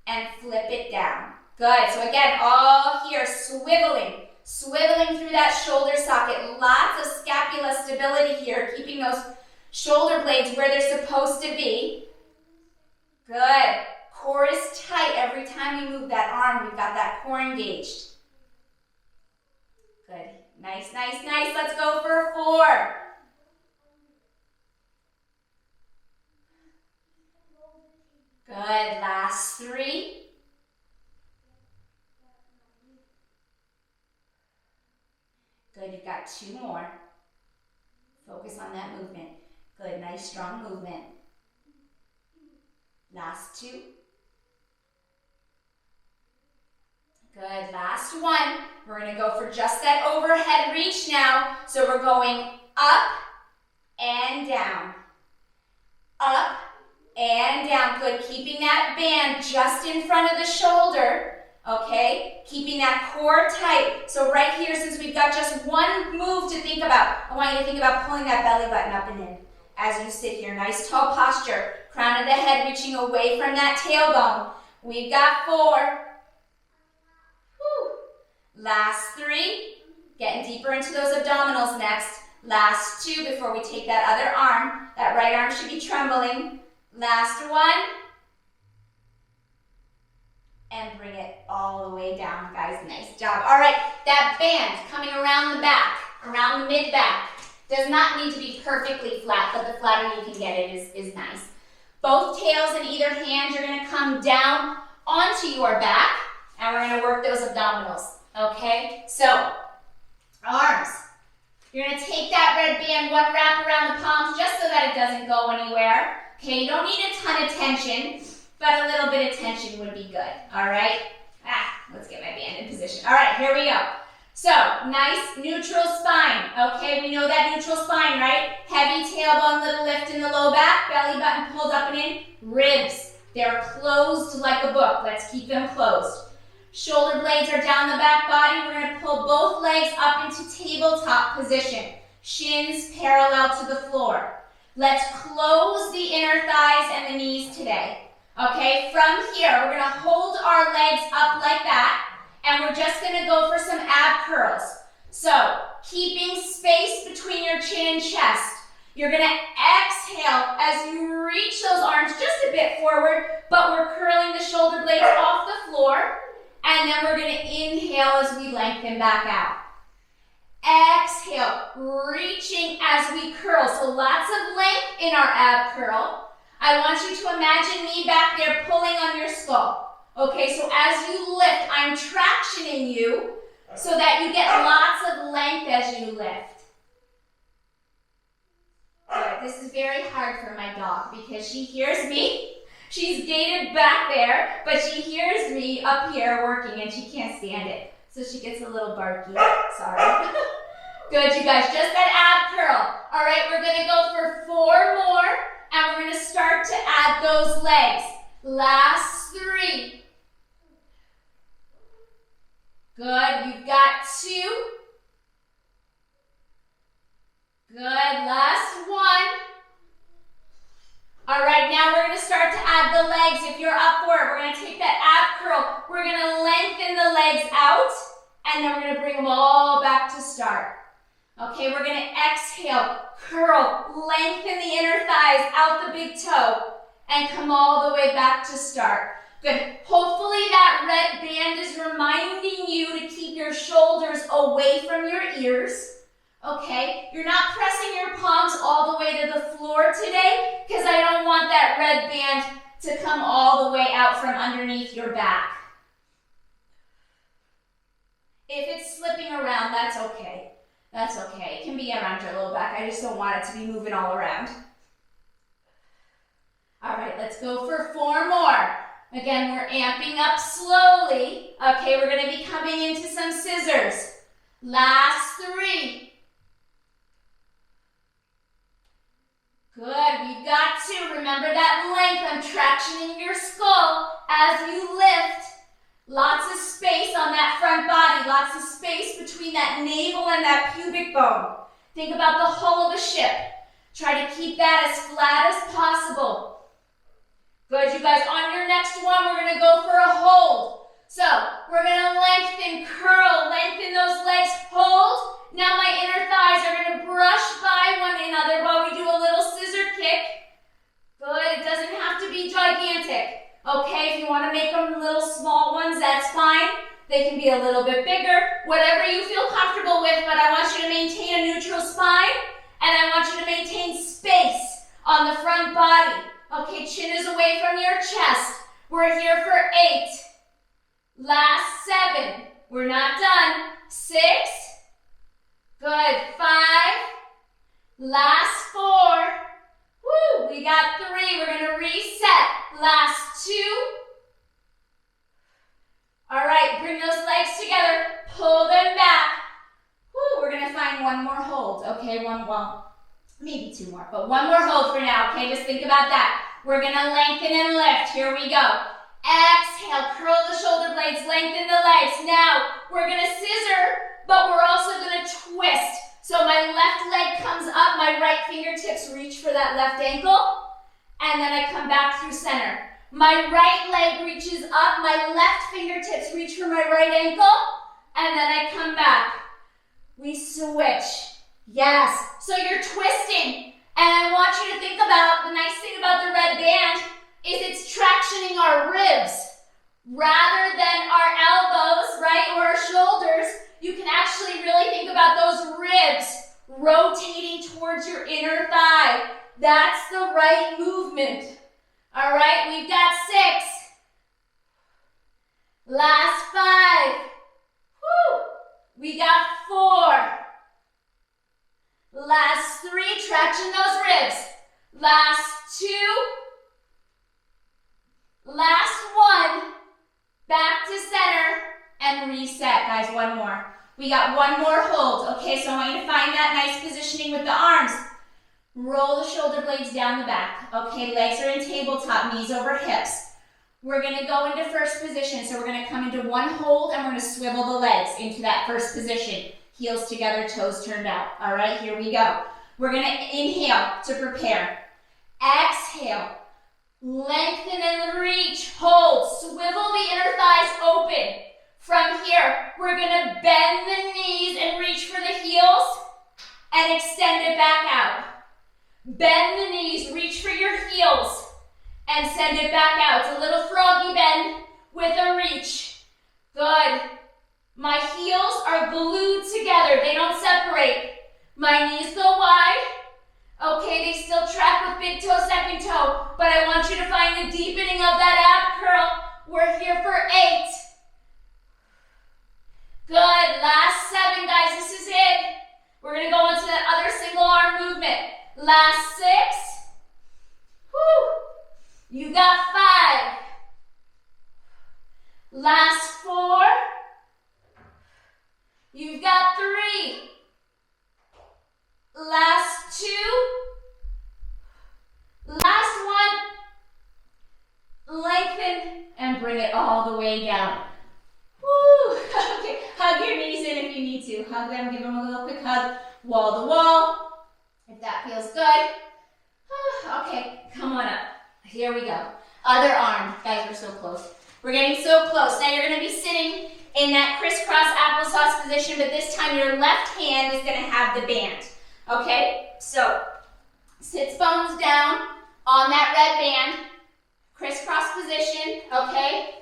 and flip it down. Good, so again, all here, swiveling through that shoulder socket. Lots of scapula stability here, keeping those shoulder blades where they're supposed to be. Good, core is tight every time we move that arm. We've got that core engaged. Good, nice, nice, nice. Let's go for 4. Good, last 3. Good, you've got 2 more. Focus on that movement. Good, nice strong movement. Last 2. Good, last 1. We're gonna go for just that overhead reach now. So we're going up and down. Up and down. Good, keeping that band just in front of the shoulder. Okay, keeping that core tight. So right here, since we've got just 1 move to think about, I want you to think about pulling that belly button up and in as you sit here. Nice tall posture. Crown of the head reaching away from that tailbone. We've got 4. Woo. Last 3. Getting deeper into those abdominals next. Last 2 before we take that other arm. That right arm should be trembling. Last 1. And bring it all the way down, guys. Nice job. All right, that band coming around the back, around the mid-back, does not need to be perfectly flat, but the flatter you can get it is nice. Both tails in either hand, you're gonna come down onto your back, and we're gonna work those abdominals, okay? So, arms. You're gonna take that red band 1 wrap around the palms just so that it doesn't go anywhere. Okay, you don't need a ton of tension, but a little bit of tension would be good, all right? Let's get my band in position. All right, here we go. So, nice neutral spine. Okay, we know that neutral spine, right? Heavy tailbone, little lift in the low back, belly button pulled up and in. Ribs, they're closed like a book. Let's keep them closed. Shoulder blades are down the back body. We're gonna pull both legs up into tabletop position. Shins parallel to the floor. Let's close the inner thighs and the knees today. Okay, from here, we're gonna hold our legs up like that, and we're just gonna go for some ab curls. So, keeping space between your chin and chest. You're gonna exhale as you reach those arms just a bit forward, but we're curling the shoulder blades off the floor, and then we're gonna inhale as we lengthen back out. Exhale, reaching as we curl. So lots of length in our ab curl. I want you to imagine me back there pulling on your skull. Okay, so as you lift, I'm tractioning you so that you get lots of length as you lift. Good. This is very hard for my dog because she hears me. She's gated back there, but she hears me up here working and she can't stand it. So she gets a little barky. Sorry. Good, you guys. Just that ab curl. All right, we're going to go for 4 more. And we're going to start to add those legs. Last 3. Good, you've got 2. Good, last 1. All right, now we're going to start to add the legs. If you're upward, we're going to take that ab curl. We're going to lengthen the legs out, and then we're going to bring them all back to start. Okay, we're going to exhale, curl, lengthen the inner thighs, out the big toe, and come all the way back to start. Good. Hopefully that red band is reminding you to keep your shoulders away from your ears. Okay, you're not pressing your palms all the way to the floor today because I don't want that red band to come all the way out from underneath your back. If it's slipping around, that's okay. That's okay. It can be around your low back. I just don't want it to be moving all around. All right, let's go for 4 more. Again, we're amping up slowly. Okay, we're going to be coming into some scissors. Last 3. Good, we've got to remember that length. I'm tractioning your skull as you lift. Lots of space on that front body, lots of space between that navel and that pubic bone. Think about the hull of a ship. Try to keep that as flat as possible. Good, you guys, on your next one, we're gonna go for a hold. So, we're gonna lengthen, curl, lengthen those legs, hold. Now my inner thighs are gonna brush by one another while we do a little scissor kick. Good, it doesn't have to be gigantic. Okay, if you wanna make them little small ones, that's fine. They can be a little bit bigger, whatever you feel comfortable with, but I want you to maintain a neutral spine, and I want you to maintain space on the front body. Okay, chin is away from your chest. We're here for 8. Last 7. We're not done. 6. Good. 5. Last 4. Woo, we got 3. We're going to reset. Last 2. All right, bring those legs together. Pull them back. Woo, we're going to find one more hold. Okay, maybe 2 more, but 1 more hold for now, okay? Just think about that. We're gonna lengthen and lift. Here we go. Exhale, curl the shoulder blades, lengthen the legs. Now, we're gonna scissor, but we're also gonna twist. So my left leg comes up, my right fingertips reach for that left ankle, and then I come back through center. My right leg reaches up, my left fingertips reach for my right ankle, and then I come back. We switch. Yes, so you're twisting, and I want you to think about, the nice thing about the red band is it's tractioning our ribs rather than our elbows, right, or our shoulders. You can actually really think about those ribs rotating towards your inner thigh. That's the right movement. All right, we've got 6. Last 5. Woo! We got 4. Last 3, traction those ribs. Last 2. Last 1. Back to center and reset. Guys, 1 more. We got 1 more hold. Okay, so I want you to find that nice positioning with the arms. Roll the shoulder blades down the back. Okay, legs are in tabletop, knees over hips. We're gonna go into first position. So we're gonna come into 1 hold and we're gonna swivel the legs into that first position. Heels together, toes turned out. All right, here we go. We're gonna inhale to prepare. Exhale, lengthen and reach, hold, swivel the inner thighs open. From here, we're gonna bend the knees and reach for the heels and extend it back out. Bend the knees, reach for your heels and send it back out. It's a little froggy bend with a reach. Good. My heels are glued together. They don't separate. My knees go wide. Okay, they still track with big toe, second toe, but I want you to find the deepening of that ab curl. We're here for 8. Good, last 7, guys, this is it. We're gonna go into that other single arm movement. Last 6. Whew. You got 5. Last 4. You've got 3. Last 2. Last 1. Lengthen and bring it all the way down. Woo. Okay, hug your knees in if you need to. Hug them, give them a little quick hug, wall to wall, if that feels good. Okay, come on up. Here we go. Other arm. Guys, we're so close. We're getting so close. Now you're going to be sitting in that crisscross applesauce position, but this time your left hand is going to have the band. Okay, so sits bones down on that red band. Crisscross position, okay?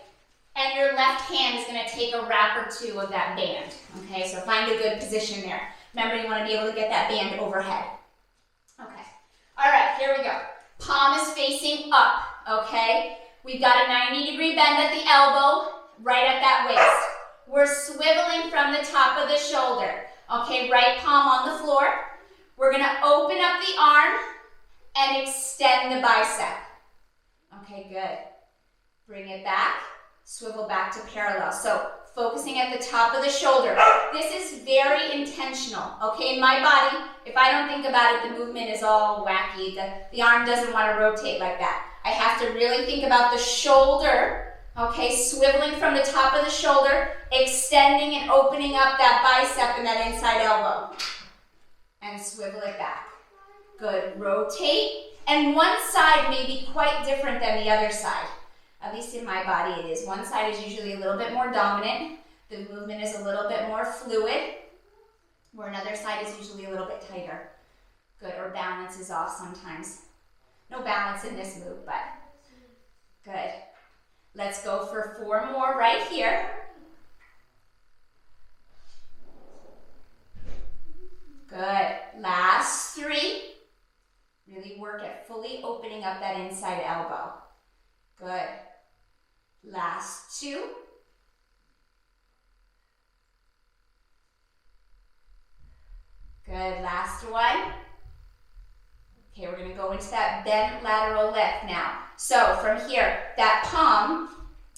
And your left hand is gonna take a wrap or two of that band, okay? So find a good position there. Remember, you wanna be able to get that band overhead. Okay, all right, here we go. Palm is facing up, okay? We've got a 90-degree bend at the elbow, right at that waist. We're swiveling from the top of the shoulder, okay? Right palm on the floor. We're gonna open up the arm and extend the bicep. Okay, good. Bring it back, swivel back to parallel. So focusing at the top of the shoulder. This is very intentional, okay? In my body, if I don't think about it, the movement is all wacky. The arm doesn't want to rotate like that. I have to really think about the shoulder, okay? Swiveling from the top of the shoulder, extending and opening up that bicep and that inside elbow. And swivel it back. Good, rotate. And one side may be quite different than the other side. At least in my body it is. One side is usually a little bit more dominant. The movement is a little bit more fluid. Where another side is usually a little bit tighter. Good, or balance is off sometimes. No balance in this move, but good. Let's go for 4 more right here. Good, last 3. Really work at fully opening up that inside elbow. Good. Last 2. Good, last 1. Okay, we're gonna go into that bent lateral lift now. So from here, that palm,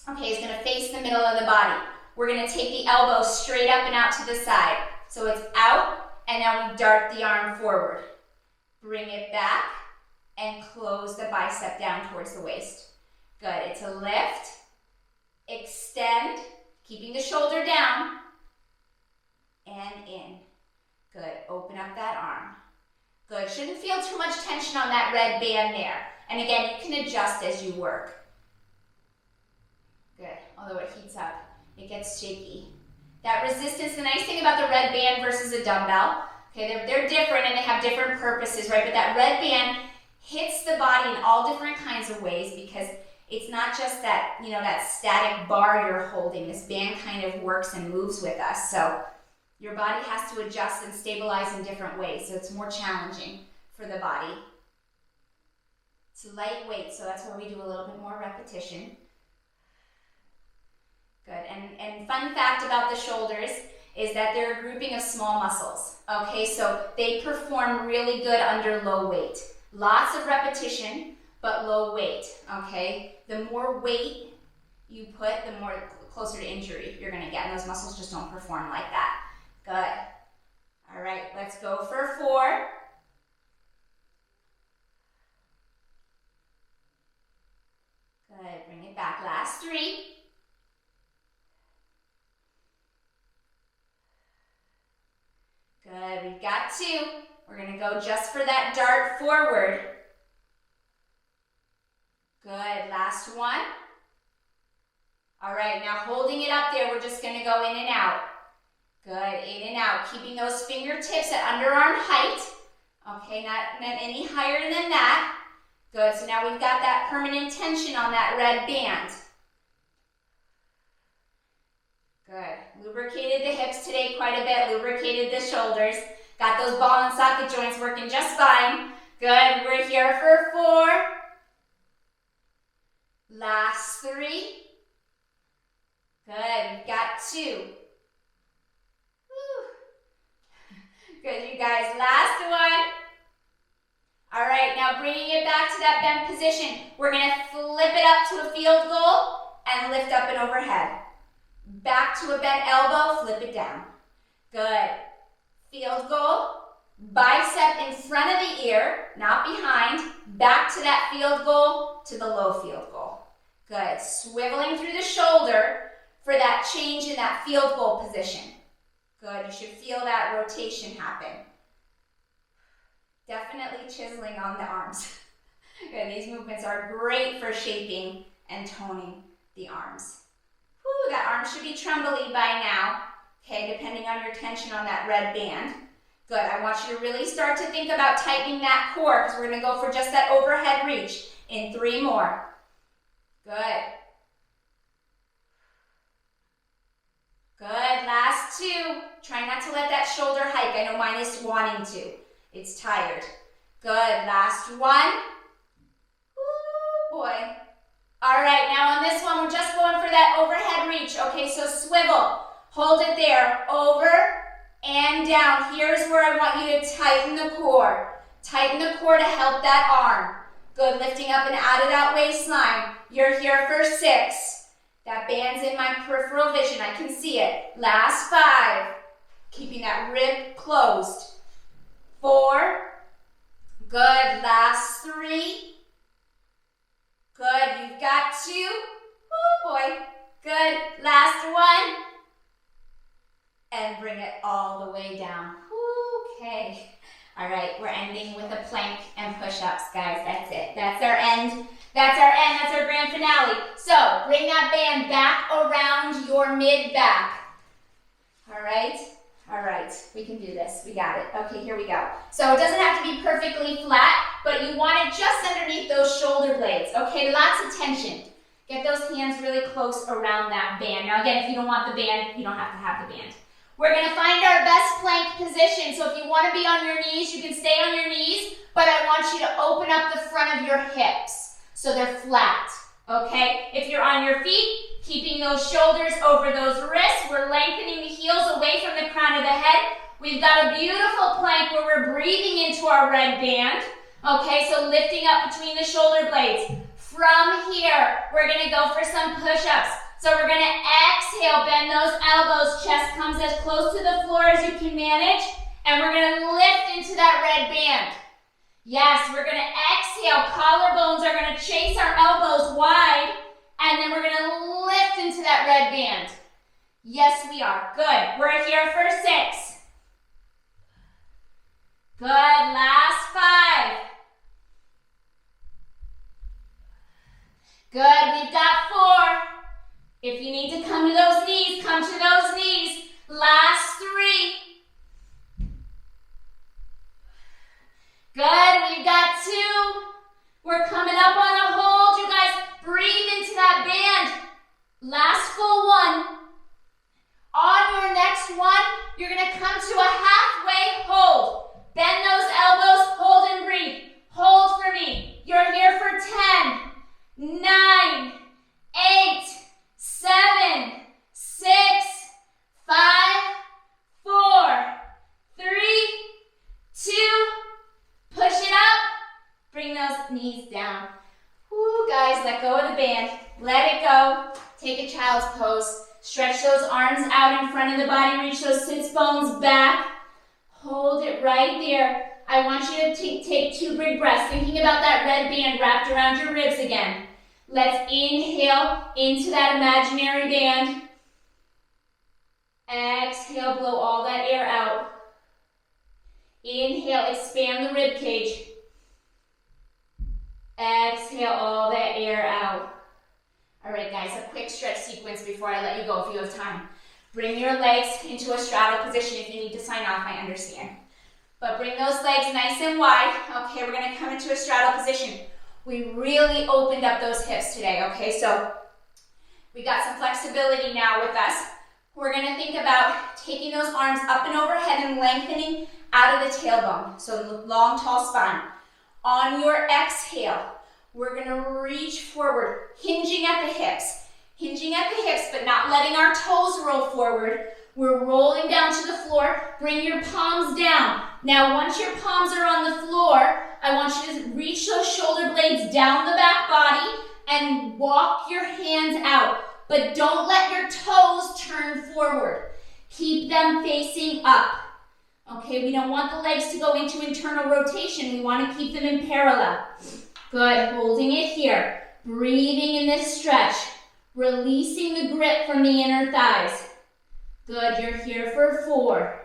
okay, is gonna face the middle of the body. We're gonna take the elbow straight up and out to the side. So it's out, and now we dart the arm forward. Bring it back, and close the bicep down towards the waist. Good, it's a lift, extend, keeping the shoulder down, and in. Good, open up that arm. Good, shouldn't feel too much tension on that red band there. And again, you can adjust as you work. Good, although it heats up, it gets shaky. That resistance, the nice thing about the red band versus a dumbbell, okay, they're different and they have different purposes, right? But that red band hits the body in all different kinds of ways because it's not just that, you know, that static bar you're holding. This band kind of works and moves with us. So your body has to adjust and stabilize in different ways. So it's more challenging for the body. It's lightweight, so that's where we do a little bit more repetition. Good, and fun fact about the shoulders is that they're a grouping of small muscles. Okay, so they perform really good under low weight. Lots of repetition, but low weight, okay? The more weight you put, the more closer to injury you're gonna get, and those muscles just don't perform like that. Good. All right, let's go for 4. Good, bring it back, last 3. Good, we've got 2. We're gonna go just for that dart forward. Good, last 1. All right, now holding it up there, we're just gonna go in and out. Good, in and out, keeping those fingertips at underarm height. Okay, not any higher than that. Good, so now we've got that permanent tension on that red band. Good, lubricated the hips today quite a bit, lubricated the shoulders. Got those ball and socket joints working just fine. Good, we're here for 4. Last 3. Good, we've got 2. Good, you guys, last 1. All right, now bringing it back to that bent position. We're gonna flip it up to a field goal and lift up and overhead. Back to a bent elbow, flip it down. Good, field goal, bicep in front of the ear, not behind, back to that field goal, to the low field goal. Good, swiveling through the shoulder for that change in that field goal position. Good, you should feel that rotation happen. Definitely chiseling on the arms. Good, these movements are great for shaping and toning the arms. Whew, that arm should be trembly by now, okay, depending on your tension on that red band. Good, I want you to really start to think about tightening that core because we're gonna go for just that overhead reach in 3 more. Good. Good, last 2. Try not to let that shoulder hike. I know mine is wanting to. It's tired. Good, last 1. Ooh, boy. All right, now on this one, we're just going for that overhead reach. Okay, so swivel. Hold it there, over and down. Here's where I want you to tighten the core. Tighten the core to help that arm. Good, lifting up and out of that waistline. You're here for 6. That band's in my peripheral vision. I can see it. Last 5. Keeping that rib closed. 4. Good, last 3. Good, you've got 2. Oh boy. Good, last 1. And bring it all the way down. Okay. All right, we're ending with a plank and push-ups, guys. That's it. That's our end. That's our end. That's our grand finale. So bring that band back around your mid-back. All right? All right. We can do this. We got it. Okay, here we go. So it doesn't have to be perfectly flat, but you want it just underneath those shoulder blades. Okay, lots of tension. Get those hands really close around that band. Now again, if you don't want the band, you don't have to have the band. We're going to find our best plank position. So if you want to be on your knees, you can stay on your knees, but I want you to open up the front of your hips so they're flat, okay? If you're on your feet, keeping those shoulders over those wrists, we're lengthening the heels away from the crown of the head. We've got a beautiful plank where we're breathing into our red band, okay? So lifting up between the shoulder blades. From here, we're going to go for some push-ups. So we're going to exhale, bend those elbows, chest comes as close to the floor as you can manage, and we're going to lift into that red band. Yes, we're going to exhale, collarbones are going to chase our elbows wide, and then we're going to lift into that red band. Yes, we are. Good. We're here for 6. Good. Last 5. Good. We've got 4. If you need to come to those knees, come to those knees. Last 3. Good, we've got 2. We're coming up on a hold. You guys breathe into that band. Last full 1. On your next one, you're going to come to a halfway hold. Bend those elbows, hold and breathe. Hold for me. You're here for 10, 9, 8, 7, 6, 5, 4, 3, 2, push it up, bring those knees down. Woo, guys, let go of the band, let it go, take a child's pose, stretch those arms out in front of the body, reach those sits bones back, hold it right there. I want you to take 2 big breaths, thinking about that red band wrapped around your ribs again. Let's inhale into that imaginary band. Exhale, blow all that air out. Inhale, expand the rib cage. Exhale all that air out. All right, guys, a quick stretch sequence before I let you go if you have time. Bring your legs into a straddle position. If you need to sign off, I understand. But bring those legs nice and wide. Okay, we're going to come into a straddle position. We really opened up those hips today, okay? So we got some flexibility now with us. We're gonna think about taking those arms up and overhead and lengthening out of the tailbone. So long, tall spine. On your exhale, we're gonna reach forward, hinging at the hips. Hinging at the hips, but not letting our toes roll forward. We're rolling down to the floor. Bring your palms down. Now, once your palms are on the floor, I want you to reach those shoulder blades down the back body and walk your hands out. But don't let your toes turn forward. Keep them facing up. Okay, we don't want the legs to go into internal rotation. We want to keep them in parallel. Good, holding it here. Breathing in this stretch. Releasing the grip from the inner thighs. Good, you're here for 4.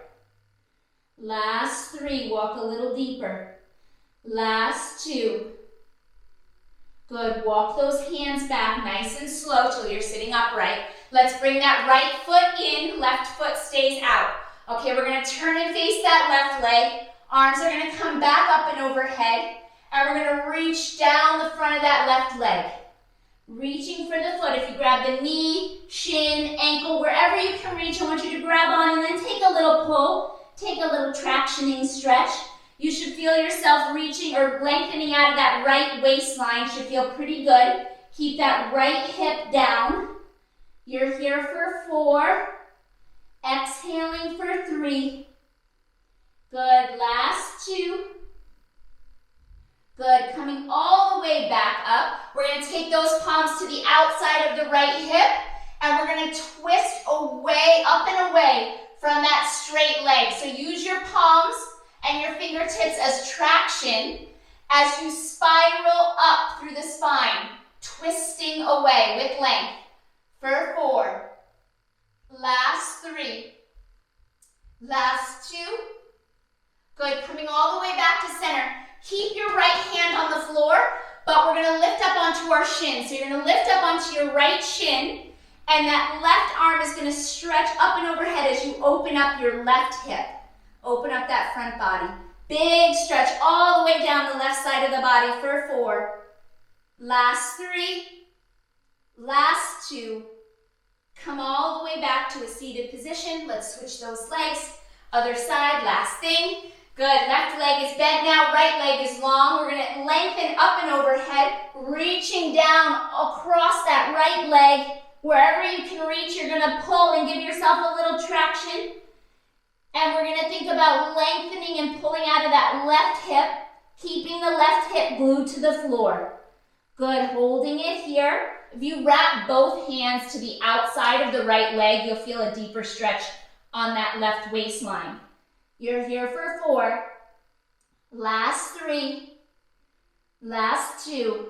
Last 3, walk a little deeper. Last 2. Good, walk those hands back nice and slow till you're sitting upright. Let's bring that right foot in, left foot stays out. Okay, we're gonna turn and face that left leg. Arms are gonna come back up and overhead. And we're gonna reach down the front of that left leg. reaching for the foot. If you grab the knee, shin, ankle, wherever you can reach, I want you to grab on and then take a little pull. Take a little tractioning stretch. You should feel yourself reaching or lengthening out of that right waistline. Should feel pretty good. Keep that right hip down. You're here for 4. Exhaling for 3. Good, last 2. Good, coming all the way back up. We're gonna take those palms to the outside of the right hip and we're gonna twist away, up and away from that straight leg. So use your palms and your fingertips as traction as you spiral up through the spine, twisting away with length. For 4, last 3, last 2. Good, coming all the way back to center. Keep your right hand on the floor, but we're gonna lift up onto our shin. So you're gonna lift up onto your right shin, and that left arm is gonna stretch up and overhead as you open up your left hip. Open up that front body. Big stretch all the way down the left side of the body for 4. Last 3, last 2. Come all the way back to a seated position. Let's switch those legs. Other side, last thing. Good, left leg is bent now, right leg is long. We're gonna lengthen up and overhead, reaching down across that right leg. Wherever you can reach, you're gonna pull and give yourself a little traction. And we're gonna think about lengthening and pulling out of that left hip, keeping the left hip glued to the floor. Good, holding it here. If you wrap both hands to the outside of the right leg, you'll feel a deeper stretch on that left waistline. You're here for 4, last 3, last 2.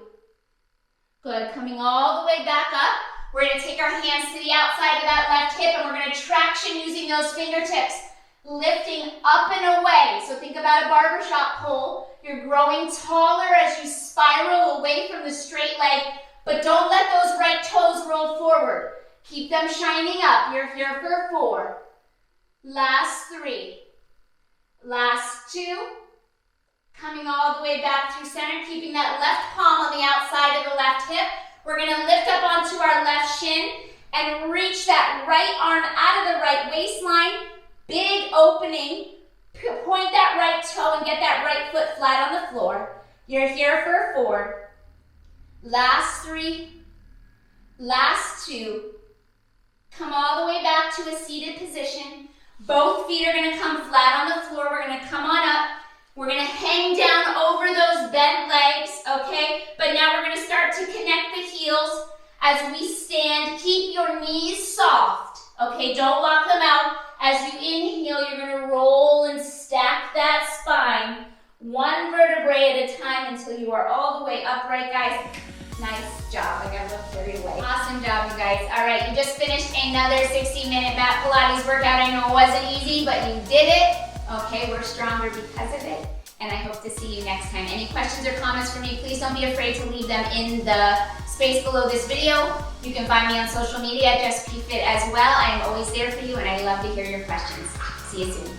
Good, coming all the way back up. We're gonna take our hands to the outside of that left hip and we're gonna traction using those fingertips, lifting up and away. So think about a barbershop pole. You're growing taller as you spiral away from the straight leg, but don't let those right toes roll forward. Keep them shining up. You're here for 4, last 3, last 2, coming all the way back through center, keeping that left palm on the outside of the left hip. We're gonna lift up onto our left shin and reach that right arm out of the right waistline. Big opening, point that right toe and get that right foot flat on the floor. You're here for 4, last 3, last 2. Come all the way back to a seated position. Both feet are gonna come flat on the floor. We're gonna come on up. We're gonna hang down over those bent legs, okay? But now we're gonna start to connect the heels as we stand. Keep your knees soft, okay? Don't lock them out. As you inhale, you're gonna roll and stack that spine, 1 vertebrae at a time until you are all the way upright, guys. Nice job, I got a little carried away. Awesome job, you guys. All right, you just finished another 60-minute mat Pilates workout. I know it wasn't easy, but you did it. Okay, we're stronger because of it, and I hope to see you next time. Any questions or comments for me, please don't be afraid to leave them in the space below this video. You can find me on social media at JessPFit as well. I am always there for you, and I love to hear your questions. See you soon.